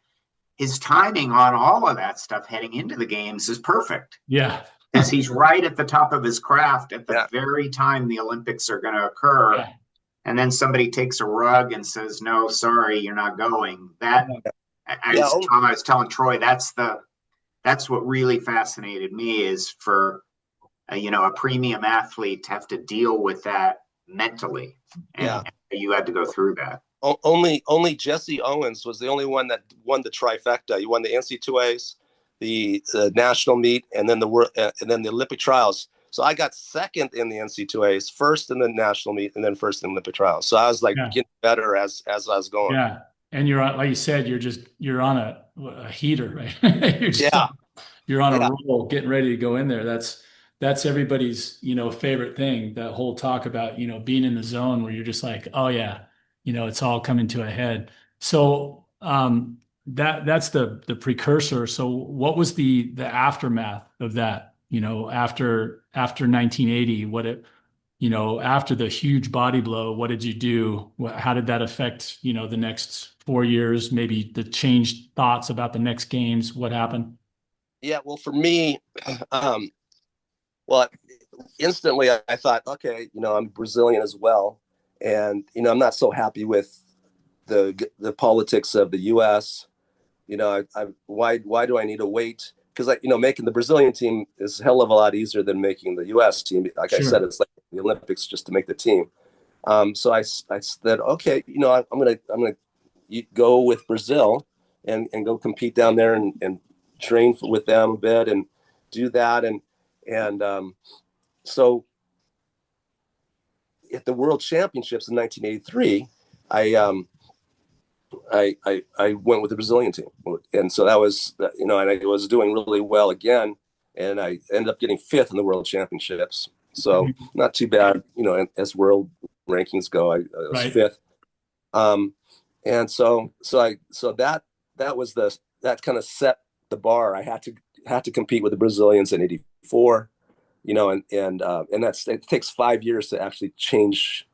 his timing on all of that stuff heading into the games is perfect Yeah. because he's right at the top of his craft at the Yeah, very time the Olympics are going to occur. Yeah. And then somebody takes a rug and says, "No, sorry, you're not going." That, Yeah. yeah. as Tom, I was telling Troy, that's what really fascinated me is for a premium athlete to have to deal with that mentally, Yeah. and you had to go through that. Only Jesse Owens was the only one that won the trifecta. He won the NC2As, the national meet, and then the Olympic trials. So I got second in the NC2As, first in the national meet, and then first in the Olympic trials. So I was like Yeah. getting better as I was going. Yeah. And you're on, like you said, you're on a heater, right? Yeah, You're on a yeah, roll, getting ready to go in there. That's everybody's, favorite thing. That whole talk about, being in the zone where you're just like, oh yeah, it's all coming to a head. So that's the precursor. So what was the aftermath of that? After 1980, after the huge body blow, what did you do? How did that affect, the next 4 years? Maybe the changed thoughts about the next games. What happened? yeah. Well, for me, um, well, instantly I thought, okay, I'm Brazilian as well, and I'm not so happy with the politics of the U.S. Why do I need to wait? Because making the Brazilian team is a hell of a lot easier than making the U.S. team. Like I said, Sure. it's like the Olympics just to make the team. So I said, okay, I'm gonna go with Brazil and go compete down there and train with them a bit and do that and so at the World Championships in 1983, I I went with the Brazilian team, and so that was and I was doing really well again, and I ended up getting 5th in the World Championships. So not too bad, as world rankings go. I was Right. 5th. And so that kind of set the bar. I had to compete with the Brazilians in '84, and it takes 5 years to actually change.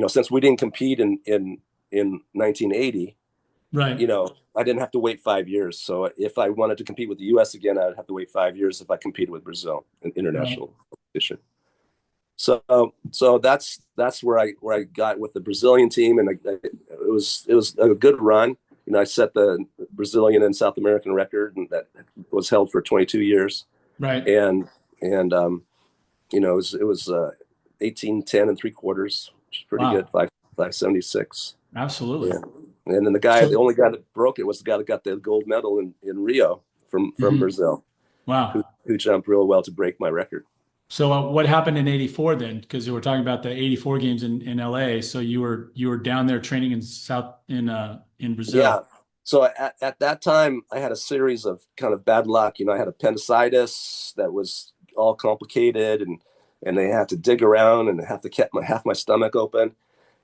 Since we didn't compete in 1980, Right. I didn't have to wait 5 years. So if I wanted to compete with the U.S. again, I'd have to wait 5 years if I competed with Brazil in international competition. So that's where I got with the Brazilian team, and it was a good run. I set the Brazilian and South American record, and that was held for 22 years. Right. And it was 18:10 and 3/4, which is pretty good. 5:76. Absolutely. Yeah. And then the only guy that broke it was the guy that got the gold medal in Rio from Brazil. Wow. Who jumped real well to break my record. So what happened in '84 then? Because we were talking about the '84 games in LA. So you were down there training in Brazil. Yeah. So at that time, I had a series of kind of bad luck. I had appendicitis that was all complicated, and they had to dig around and have to keep half my stomach open.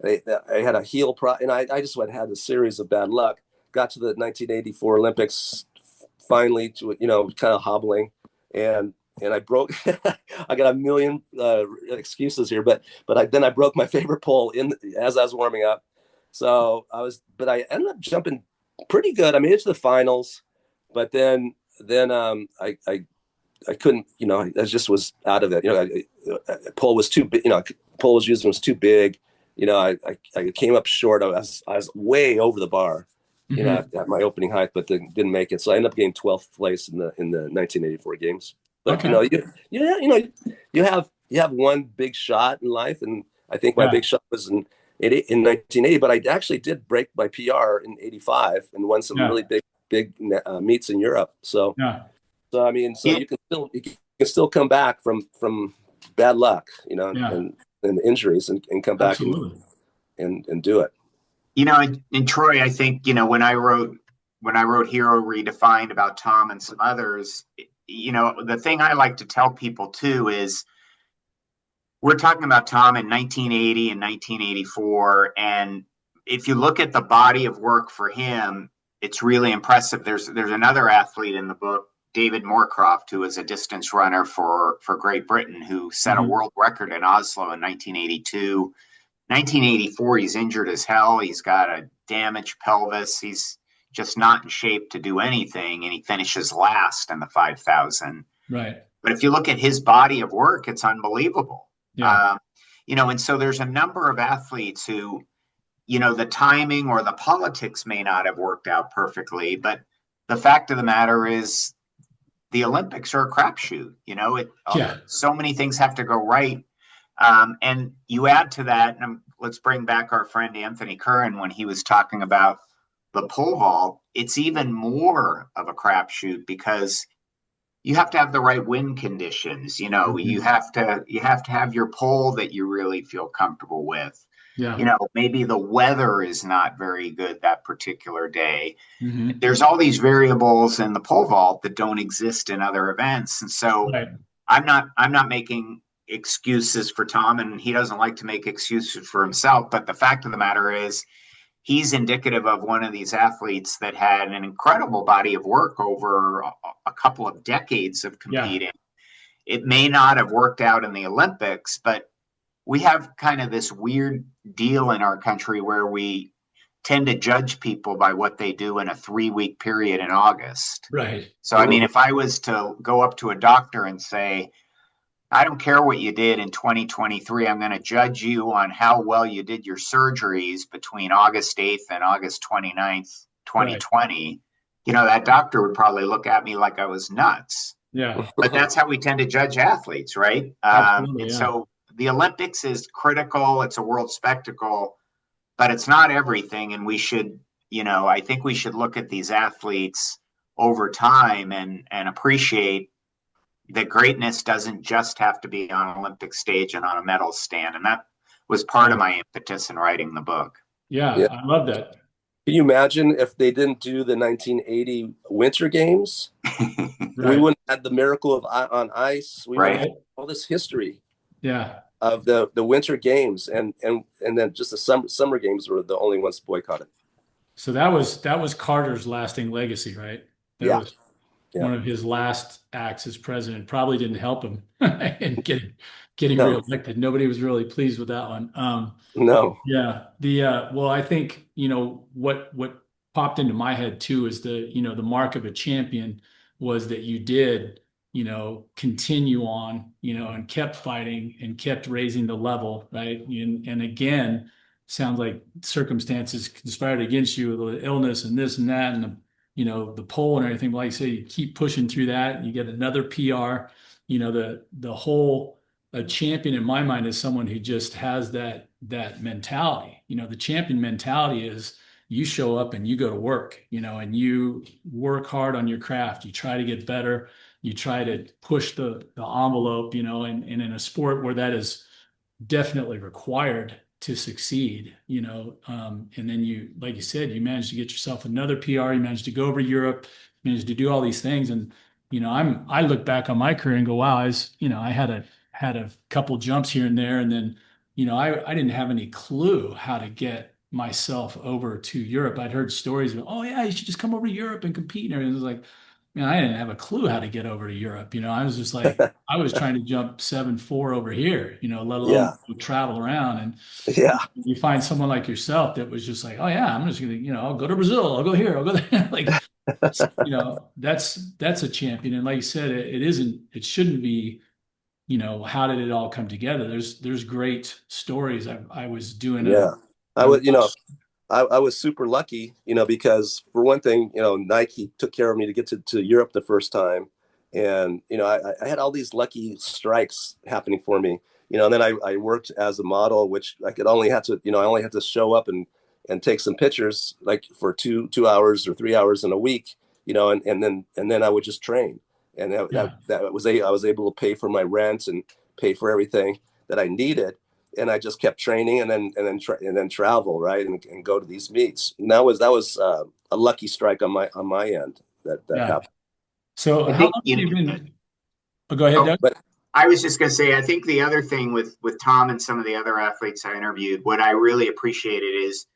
I had a heel and I just had a series of bad luck. Got to the 1984 Olympics finally, to kind of hobbling, and I broke. I got a million excuses here, but then I broke my favorite pole as I was warming up. So but I ended up jumping pretty good. I made it to the finals, but then I couldn't. I just was out of it. Pole was too big. Pole was using was too big. I came up short. I was way over the bar. At my opening height, but didn't make it. So I ended up getting 12th place in the 1984 games. But Okay. you have one big shot in life, and I think my big shot was in 1980. But I actually did break my PR in '85 and won some really big meets in Europe. So you can still come back from bad luck, and injuries, and come back and do it. In Troy, I think, when I wrote Hero Redefined about Tom and some others, the thing I like to tell people too is we're talking about Tom in 1980 and 1984. And if you look at the body of work for him, it's really impressive. There's another athlete in the book, David Moorcroft, who is a distance runner for Great Britain, who set a world record in Oslo in 1982. 1984, he's injured as hell. He's got a damaged pelvis. He's just not in shape to do anything, and he finishes last in the 5,000. Right. But if you look at his body of work, it's unbelievable. Yeah. And so there's a number of athletes who, the timing or the politics may not have worked out perfectly, but the fact of the matter is the Olympics are a crapshoot. So many things have to go right. And you add to that, and let's bring back our friend Anthony Curran when he was talking about the pole vault. It's even more of a crapshoot because you have to have the right wind conditions. You have to have your pole that you really feel comfortable with. Yeah. Maybe the weather is not very good that particular day. There's all these variables in the pole vault that don't exist in other events, and so I'm not making excuses for Tom, and he doesn't like to make excuses for himself. But the fact of the matter is, he's indicative of one of these athletes that had an incredible body of work over a couple of decades of competing. It may not have worked out in the Olympics, but we have kind of this weird deal in our country where we tend to judge people by what they do in a 3-week period in August. Right. So, if I was to go up to a doctor and say, I don't care what you did in 2023. I'm going to judge you on how well you did your surgeries between August 8th and August 29th, 2020. That doctor would probably look at me like I was nuts. Yeah. But that's how we tend to judge athletes, right? So the Olympics is critical. It's a world spectacle, but it's not everything. And we should, I think we should look at these athletes over time and appreciate that greatness doesn't just have to be on an Olympic stage and on a medal stand. And that was part of my impetus in writing the book. Yeah. I love that. Can you imagine if they didn't do the 1980 Winter Games? We Right. wouldn't have had the miracle of on ice. We wouldn't Right. have all this history Yeah. of the Winter Games, and then just the summer games were the only ones boycotted. So that was Carter's lasting legacy, right? That Yeah, was yeah. one of his last acts as president. Probably didn't help him in getting No, reelected. Nobody was really pleased with that one. no. Yeah, well, I think, what popped into my head too is the mark of a champion was that you did, continue on, and kept fighting and kept raising the level, right? And again, sounds like circumstances conspired against you, the illness and this and that, and the poll and everything. But like I say, you keep pushing through that, you get another PR, the whole a champion in my mind is someone who just has that mentality. The champion mentality is you show up and you go to work, and you work hard on your craft. You try to get better. You try to push the envelope, and in a sport where that is definitely required to succeed, and then like you said, you managed to get yourself another PR, you managed to go over Europe, managed to do all these things. And, I look back on my career and go, wow, I had a couple jumps here and there. And then, I didn't have any clue how to get myself over to Europe. I'd heard stories of, oh yeah, you should just come over to Europe and compete. And everything. It was like, man, I didn't have a clue how to get over to Europe. I was just like, I was trying to jump 7-4 over here, let alone Yeah, travel around. And yeah, you find someone like yourself that was just like, oh yeah, I'm just gonna, I'll go to Brazil, I'll go here, I'll go there. Like, that's a champion. And like you said, it shouldn't be, how did it all come together? There's great stories. I was doing yeah. I I would, watched. I was super lucky, because for one thing, Nike took care of me to get to Europe the first time. And, I had all these lucky strikes happening for me, and then I worked as a model, which I could only have to, I only had to show up and take some pictures like for 2 hours or 3 hours in a week, and then I would just train. And Yeah, I was able to pay for my rent and pay for everything that I needed, and I just kept training and then travel, right, and go to these meets. And that was a lucky strike on my end that yeah. happened. So I how think, long have you been? Oh, go ahead, oh, Doug. But I was just going to say, I think the other thing with Tom and some of the other athletes I interviewed, what I really appreciated is,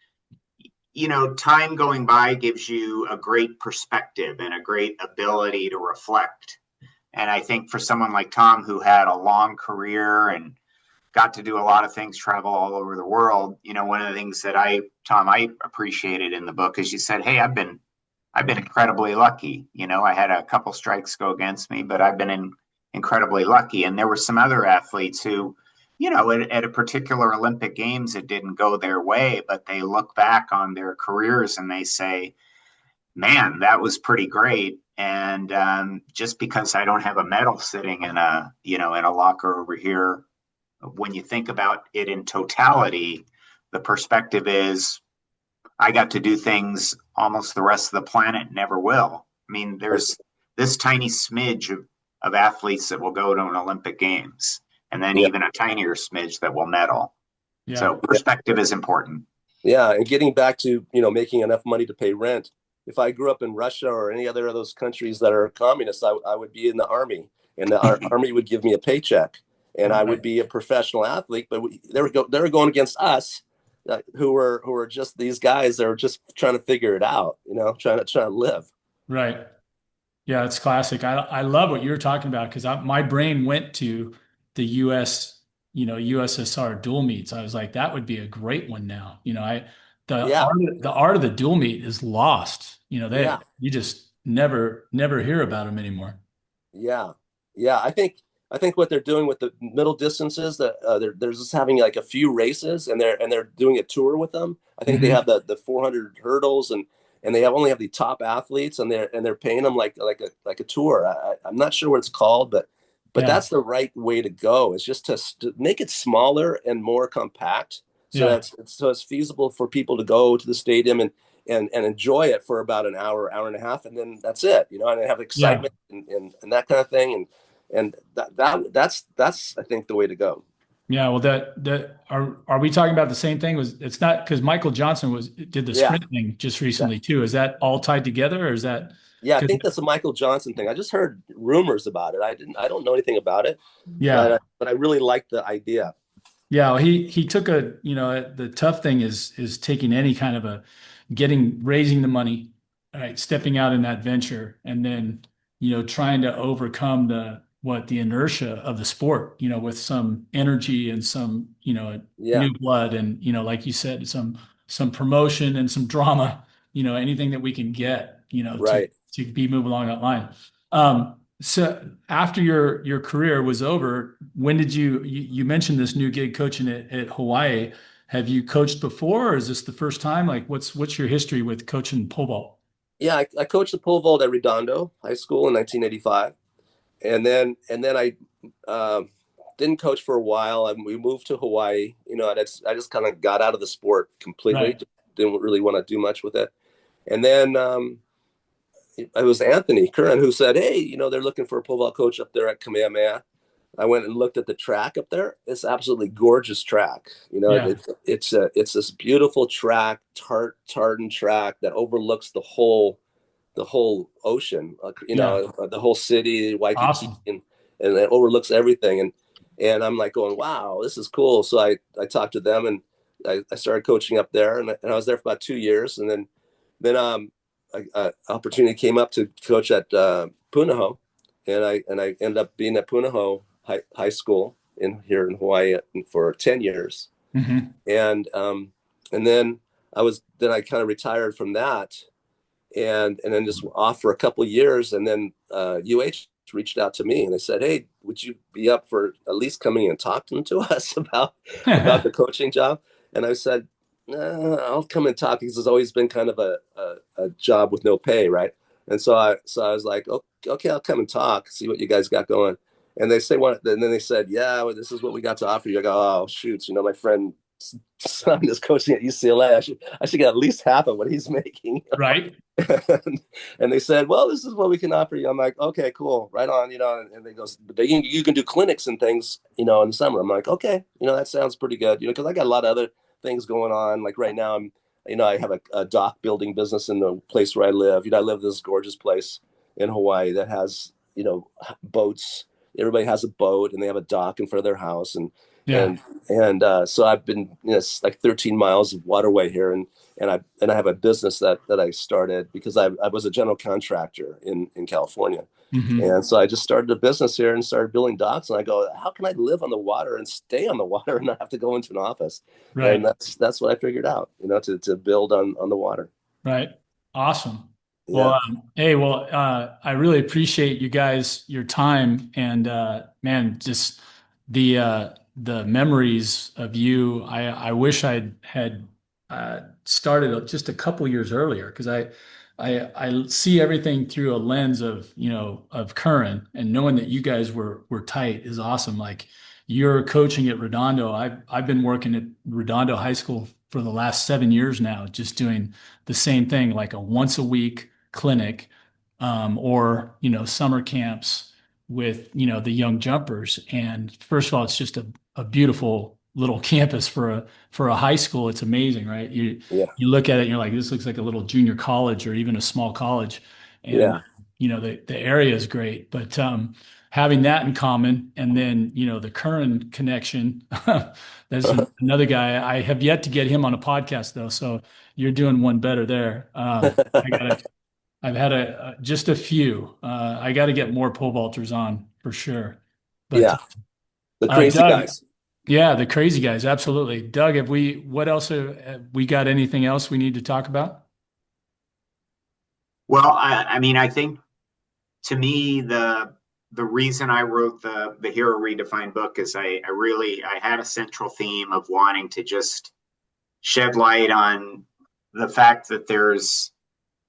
time going by gives you a great perspective and a great ability to reflect. And I think for someone like Tom, who had a long career and got to do a lot of things, travel all over the world, one of the things that I appreciated in the book is you said, hey, I've been incredibly lucky. I had a couple strikes go against me, but I've been incredibly lucky. And there were some other athletes who, at a particular Olympic Games, it didn't go their way, but they look back on their careers and they say, man, that was pretty great. And just because I don't have a medal sitting in a locker over here, when you think about it in totality, the perspective is I got to do things almost the rest of the planet never will. I mean, there's this tiny smidge of athletes that will go to an Olympic Games, and then yeah, even a tinier smidge that will medal. Yeah, So perspective is important. yeah, and getting back to making enough money to pay rent. If I grew up in Russia or any other of those countries that are communists, I would be in the army, and the army would give me a paycheck, and I would right. be a professional athlete. But they were going against us, who were just these guys that were just trying to figure it out, trying to live. Right. Yeah, it's classic. I love what you're talking about because my brain went to the US, USSR dual meets. I was like, that would be a great one now. Yeah, The art of the dual meet is lost. yeah, You just never hear about them anymore. yeah, yeah. I think what they're doing with the middle distances, that they're just having like a few races, and they're doing a tour with them. I think they have Hmm. the 400 hurdles, and they only have the top athletes, and they're paying them like a tour. I'm not sure what it's called, but Yeah, that's the right way to go. It's just to make it smaller and more compact, so yeah, it's feasible for people to go to the stadium and enjoy it for about an hour, hour and a half, and then that's it, and have yeah. excitement and that kind of thing, and that's I think the way to go. Yeah, well, that are we talking about the same thing? Was it's not because Michael Johnson did the Yeah. sprint thing just That, recently too? Is that all tied together, or is that yeah, I because think that's a Michael Johnson thing. I just heard rumors about it. I don't know anything about it, yeah, but I really like the idea. yeah, well, he took a, the tough thing is taking any kind of a raising the money, right, stepping out in that venture, and then trying to overcome the inertia of the sport, with some energy and some Yeah, new blood, and like you said, some promotion and some drama, anything that we can get, right. to be moving along that line. So after your career was over, when did you mentioned this new gig coaching at Hawaii? Have you coached before, or is this the first time? Like, what's your history with coaching pole vault? Yeah, I coached the pole vault at Redondo High School in 1985, and then I um, didn't coach for a while, and we moved to Hawaii. I just kind of got out of the sport completely. Right, Didn't really want to do much with it, and then it was Anthony Curran who said, "Hey, they're looking for a pole vault coach up there at Kamehameha." I went and looked at the track up there. It's absolutely gorgeous track. yeah, It's this beautiful track, tartan track that overlooks the whole ocean. yeah, The whole city, Waikiki, awesome. and it overlooks everything. And I'm like going, wow, this is cool. So I talked to them, and I started coaching up there, and I was there for about 2 years, and then opportunity came up to coach at Punahou, and I ended up being at Punahou High School here in Hawaii for 10 years, Hmm. and then I kind of retired from that, and then just off for a couple of years, and then UH reached out to me and they said, "Hey, would you be up for at least coming and talking to us about the coaching job?" And I said, I'll come and talk, because it's always been kind of a job with no pay, right? And so I was like, okay, I'll come and talk, see what you guys got going. And then they said, yeah, well, this is what we got to offer you. I go, oh, shoots, my friend son is coaching at UCLA. I should get at least half of what he's making. Right, And they said, well, this is what we can offer you. I'm like, okay, cool, right on, and they go, but you can do clinics and things, in the summer. I'm like, okay, that sounds pretty good, because I got a lot of other things going on. Like right now, I have a dock building business in the place where I live. I live in this gorgeous place in Hawaii that has, boats. Everybody has a boat, and they have a dock in front of their house, and yeah, and so I've been, it's like 13 miles of waterway here, and I have a business that I started because I was a general contractor in California. hmm, And so I just started a business here and started building docks. And I go, how can I live on the water and stay on the water and not have to go into an office? And right. that's what I figured out, to build on the water. Right. Awesome. Well, Yeah. hey, well, I really appreciate you guys, your time, and man, just the memories of you. I wish I had started just a couple years earlier, because I see everything through a lens of of Curran, and knowing that you guys were tight is awesome. Like, you're coaching at Redondo. I've been working at Redondo High School for the last 7 years now, just doing the same thing, like a once a week clinic, or summer camps with the young jumpers. And first of all, it's just a beautiful little campus for a high school. It's amazing, right? You Yeah. you look at it and you're like, this looks like a little junior college or even a small college. And Yeah. the area is great. But having that in common, and then the current connection. There's another guy. I have yet to get him on a podcast though, so you're doing one better there. I've had just a few. I got to get more pole vaulters on for sure. But Yeah. The crazy Doug, guys. yeah, the crazy guys, absolutely. Doug, what else have we got? Anything else we need to talk about? Well, I mean, I think to me the reason I wrote the Hero Redefined book is I had a central theme of wanting to just shed light on the fact that there's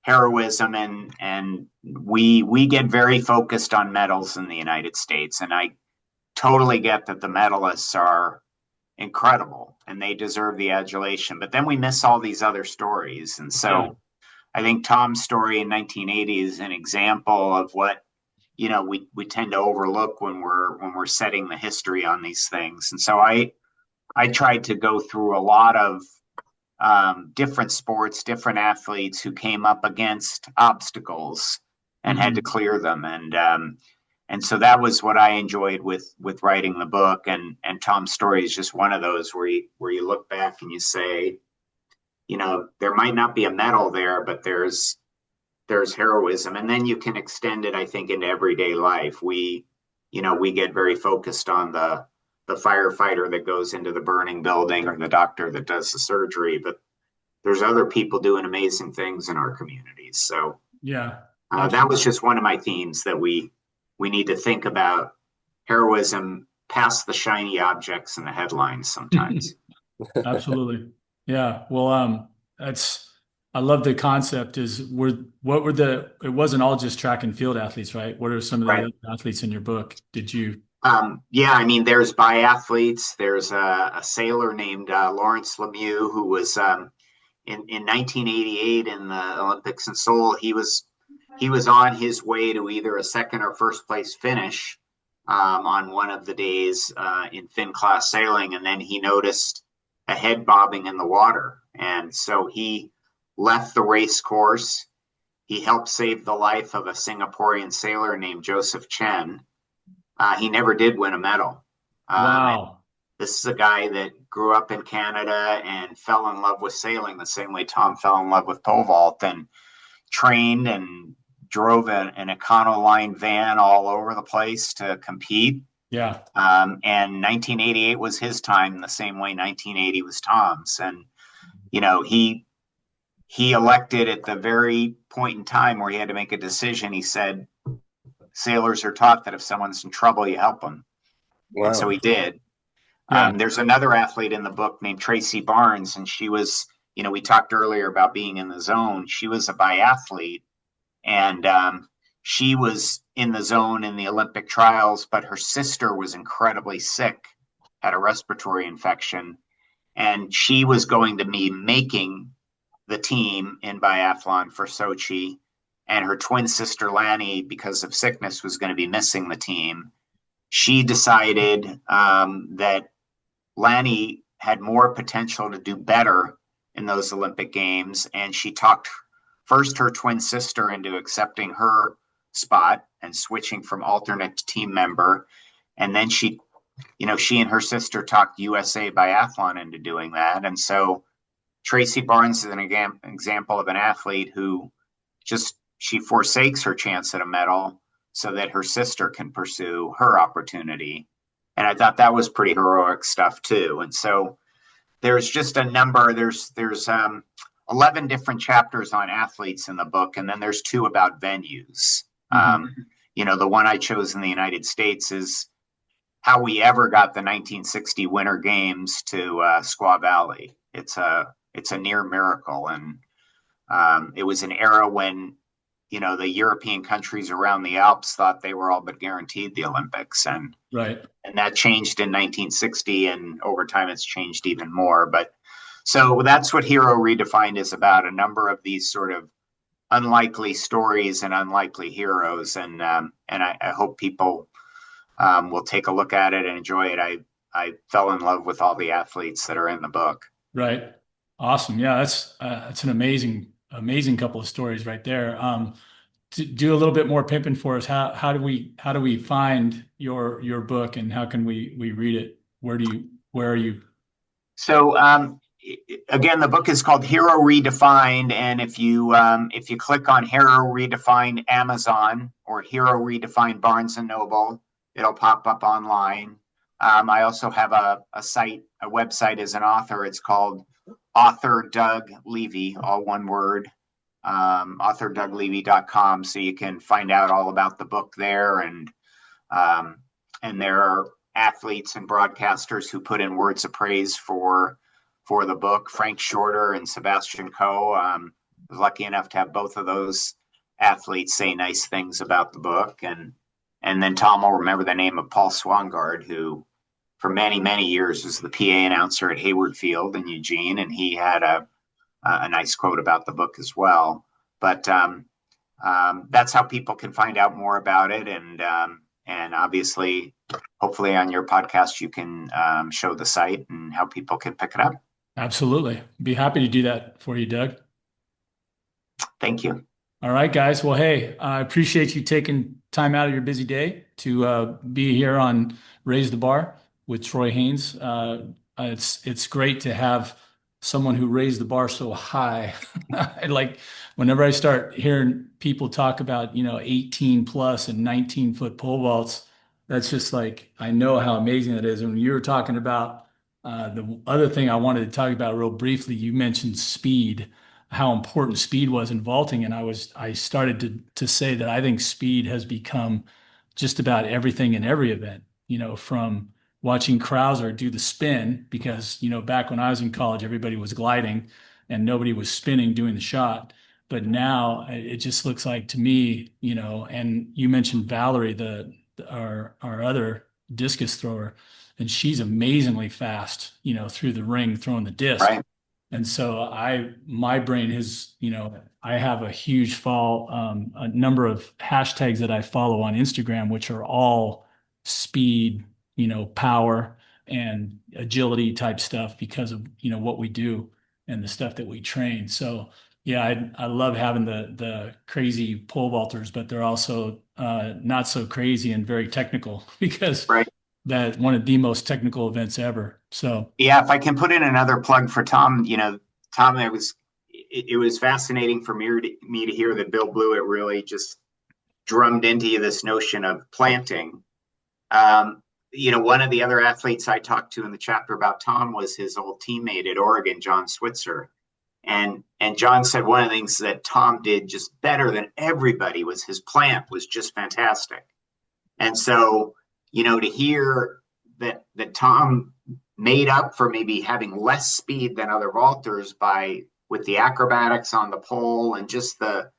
heroism, and we get very focused on medals in the United States, and I totally get that the medalists are incredible and they deserve the adulation, but then we miss all these other stories. And Yeah, so I think Tom's story in 1980 is an example of what we tend to overlook when we're setting the history on these things. And so I tried to go through a lot of different sports, different athletes who came up against obstacles and had to clear them. And so that was what I enjoyed with writing the book. And Tom's story is just one of those where you look back and you say, there might not be a medal there, but there's heroism. And then you can extend it, I think, into everyday life. We get very focused on the firefighter that goes into the burning building or the doctor that does the surgery, but there's other people doing amazing things in our communities. So Yeah, that was just one of my themes, that we need to think about heroism past the shiny objects and the headlines sometimes. absolutely. Yeah. Well, I love the concept it wasn't all just track and field athletes, right? What are some of the Right. other athletes in your book? Did you? Yeah, I mean, there's biathletes. There's a sailor named Lawrence Lemieux who was in 1988 in the Olympics in Seoul. He was on his way to either a second or first place finish on one of the days in fin class sailing, and then he noticed a head bobbing in the water, and so he left the race course. He helped save the life of a Singaporean sailor named Joseph Chen. He never did win a medal. Wow. This is a guy that grew up in Canada and fell in love with sailing the same way Tom fell in love with pole vault, and trained and drove an Econoline van all over the place to compete. Yeah. And 1988 was his time, the same way 1980 was Tom's. And he elected at the very point in time where he had to make a decision. He said, sailors are taught that if someone's in trouble, you help them. Wow. And so he did. Yeah. There's another athlete in the book named Tracy Barnes, and she was, we talked earlier about being in the zone. She was a biathlete, and she was in the zone in the Olympic trials, but her sister was incredibly sick, had a respiratory infection, and she was going to be making the team in biathlon for Sochi. And her twin sister, Lanny, because of sickness, was going to be missing the team. She decided that Lanny had more potential to do better in those Olympic Games. And she talked first her twin sister into accepting her spot and switching from alternate to team member. And then she and her sister talked USA Biathlon into doing that. And so Tracy Barnes is an example of an athlete who she forsakes her chance at a medal so that her sister can pursue her opportunity. And I thought that was pretty heroic stuff too. And so there's just a number, there's 11 different chapters on athletes in the book. And then there's 2 about venues. The one I chose in the United States is how we ever got the 1960 Winter Games to Squaw Valley. It's a near miracle. And it was an era when the European countries around the Alps thought they were all but guaranteed the Olympics. And that changed in 1960, and over time it's changed even more. But so that's what Hero Redefined is about, a number of these sort of unlikely stories and unlikely heroes. And I hope people will take a look at it and enjoy it. I fell in love with all the athletes that are in the book. Right. Awesome. Yeah, that's an amazing couple of stories right there. To do a little bit more pimping for us, how do we find your book, and how can we read it? Where are you? So again, the book is called Hero Redefined, and if you click on Hero Redefined Amazon or Hero Redefined Barnes and Noble, it'll pop up online. I also have a website as an author. It's called Author Doug Levy, all one word, authordouglevy.com. So you can find out all about the book there. And there are athletes and broadcasters who put in words of praise for the book. Frank Shorter and Sebastian Coe. I was lucky enough to have both of those athletes say nice things about the book. And then Tom will remember the name of Paul Swangard, who for many, many years was the PA announcer at Hayward Field in Eugene, and he had a nice quote about the book as well. But that's how people can find out more about it. And obviously, hopefully on your podcast, you can show the site and how people can pick it up. Absolutely. Be happy to do that for you, Doug. Thank you. All right, guys. Well, hey, I appreciate you taking time out of your busy day to be here on Raise the Bar with Troy Haynes. It's great to have someone who raised the bar so high. Like whenever I start hearing people talk about, 18 plus and 19-foot pole vaults, that's just like I know how amazing that is. And when you were talking about the other thing I wanted to talk about real briefly, you mentioned speed, how important speed was in vaulting. And I started to say that I think speed has become just about everything in every event, from watching Krauser do the spin, because, back when I was in college, everybody was gliding and nobody was spinning doing the shot. But now it just looks like to me, and you mentioned Valerie, our other discus thrower, and she's amazingly fast, through the ring throwing the disc. Right. And so my brain has, I have a huge a number of hashtags that I follow on Instagram, which are all speed, power and agility type stuff because of, what we do and the stuff that we train. So yeah, I love having the crazy pole vaulters, but they're also not so crazy and very technical because Right. that's one of the most technical events ever. So Yeah, if I can put in another plug for Tom, Tom, it was fascinating for me to hear that Bill Blewett really just drummed into you this notion of planting. One of the other athletes I talked to in the chapter about Tom was his old teammate at Oregon, John Switzer. And John said one of the things that Tom did just better than everybody was his plant was just fantastic. And so, to hear that Tom made up for maybe having less speed than other vaulters with the acrobatics on the pole and just the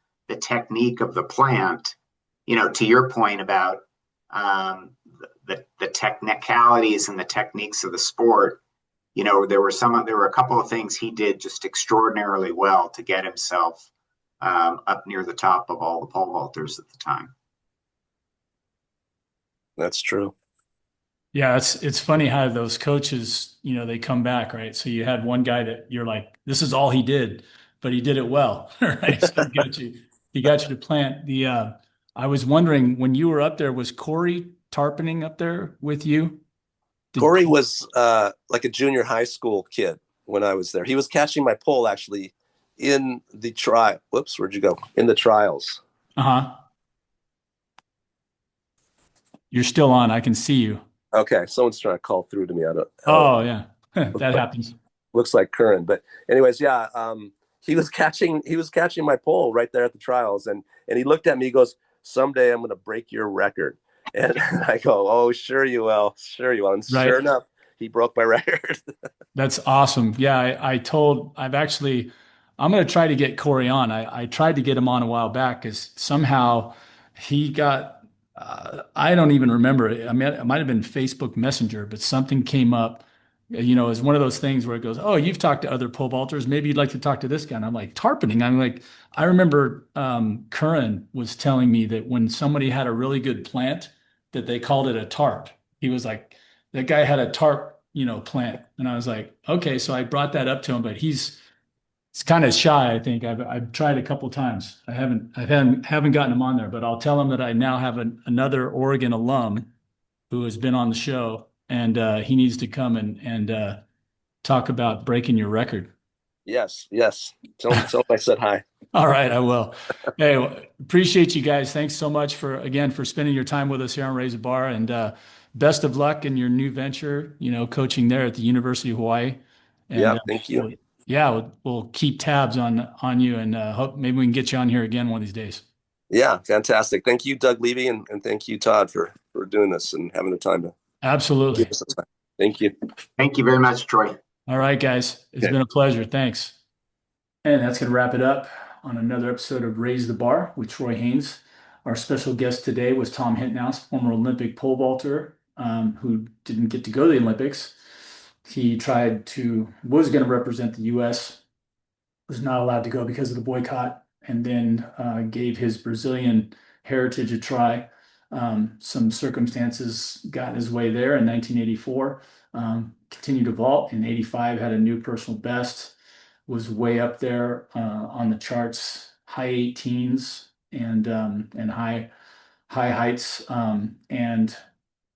technique of the plant, to your point about the technicalities and the techniques of the sport, there were a couple of things he did just extraordinarily well to get himself up near the top of all the pole vaulters at the time. That's true. yeah, it's funny how those coaches, they come back, right? So you had one guy that you're like, this is all he did, but he did it well, right? So he got you to plant I was wondering when you were up there, was Corey Tarpening up there with you? Corey was like a junior high school kid when I was there. He was catching my pole actually in the trial. Whoops, where'd you go? In the trials. Uh-huh. You're still on. I can see you. Okay, someone's trying to call through to me. I don't. Oh, yeah. That happens. Looks like Curran, but anyways, yeah. He was catching my pole right there at the trials, and he looked at me. He goes, "Someday I'm going to break your record." And I go, "Oh, sure you will, sure you will." And Right. Sure enough, he broke my record. That's awesome. Yeah, I'm going to try to get Corey on. I tried to get him on a while back because somehow he got, I don't even remember it. I mean, it might have been Facebook Messenger, but something came up, it's one of those things where it goes, oh, you've talked to other pole vaulters. Maybe you'd like to talk to this guy. And I'm like, tarpening. I'm like, I remember Curran was telling me that when somebody had a really good plant, that they called it a tarp. He was like, that guy had a tarp, plant. And I was like, okay. So I brought that up to him, but it's kind of shy. I think I've tried a couple times. I haven't gotten him on there, but I'll tell him that I now have another Oregon alum who has been on the show, and he needs to come and talk about breaking your record. Yes. Tell him I said hi. All right, I will. Hey, well, appreciate you guys. Thanks so much for spending your time with us here on Raise a Bar, and best of luck in your new venture, coaching there at the University of Hawaii. And Yeah, thank you. we'll keep tabs on you, and hope maybe we can get you on here again one of these days. Yeah, fantastic. Thank you, Doug Levy, and thank you, Todd, for doing this and having the time to Absolutely. give us the time. Thank you. Thank you very much, Troy. All right, guys. It's been a pleasure. Thanks. And that's going to wrap it up on another episode of Raise the Bar with Troy Haynes. Our special guest today was Tom Hintnaus, former Olympic pole vaulter, who didn't get to go to the Olympics. He was going to represent the U.S., was not allowed to go because of the boycott. and then gave his Brazilian heritage a try. Some circumstances got in his way there in 1984. Continued to vault in 85, had a new personal best, was way up there on the charts, high 18s and high heights, and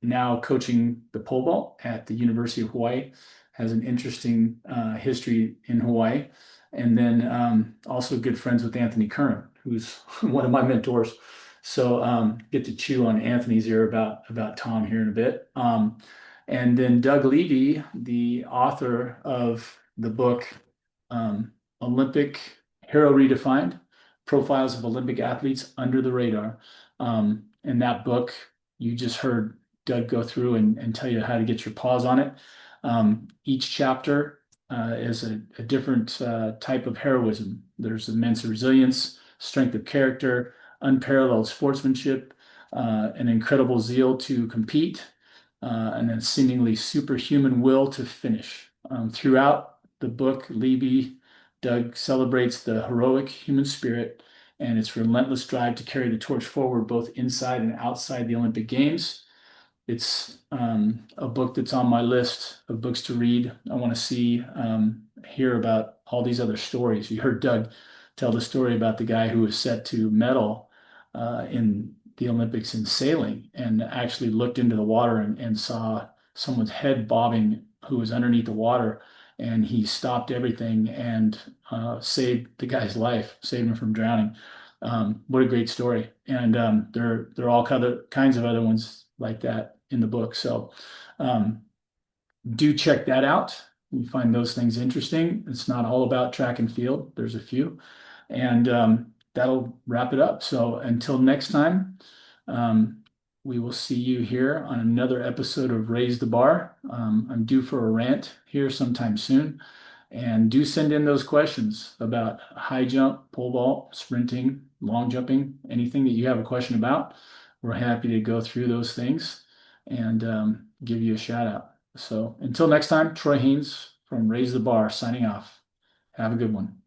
now coaching the pole vault at the University of Hawaii. Has an interesting history in Hawaii, and then also good friends with Anthony Curran, who's one of my mentors. So get to chew on Anthony's ear about Tom here in a bit. And then Doug Levy, the author of the book Olympic Hero Redefined: Profiles of Olympic Athletes Under the Radar. In that book, you just heard Doug go through and tell you how to get your paws on it. Each chapter is a different type of heroism. There's immense resilience, strength of character, unparalleled sportsmanship, an incredible zeal to compete, and then seemingly superhuman will to finish. Throughout the book, Doug celebrates the heroic human spirit and its relentless drive to carry the torch forward both inside and outside the Olympic Games. It's a book that's on my list of books to read. I want to hear about all these other stories. You heard Doug tell the story about the guy who was set to medal in the Olympics in sailing, and actually looked into the water and saw someone's head bobbing who was underneath the water, and he stopped everything and saved the guy's life, saved him from drowning. What a great story. And there are all kinds of other ones like that in the book. So do check that out. You find those things interesting. It's not all about track and field. There's a few. And that'll wrap it up. So until next time, we will see you here on another episode of Raise the Bar. I'm due for a rant here sometime soon. And do send in those questions about high jump, pole vault, sprinting, long jumping, anything that you have a question about. We're happy to go through those things and give you a shout out. So until next time, Troy Haynes from Raise the Bar signing off. Have a good one.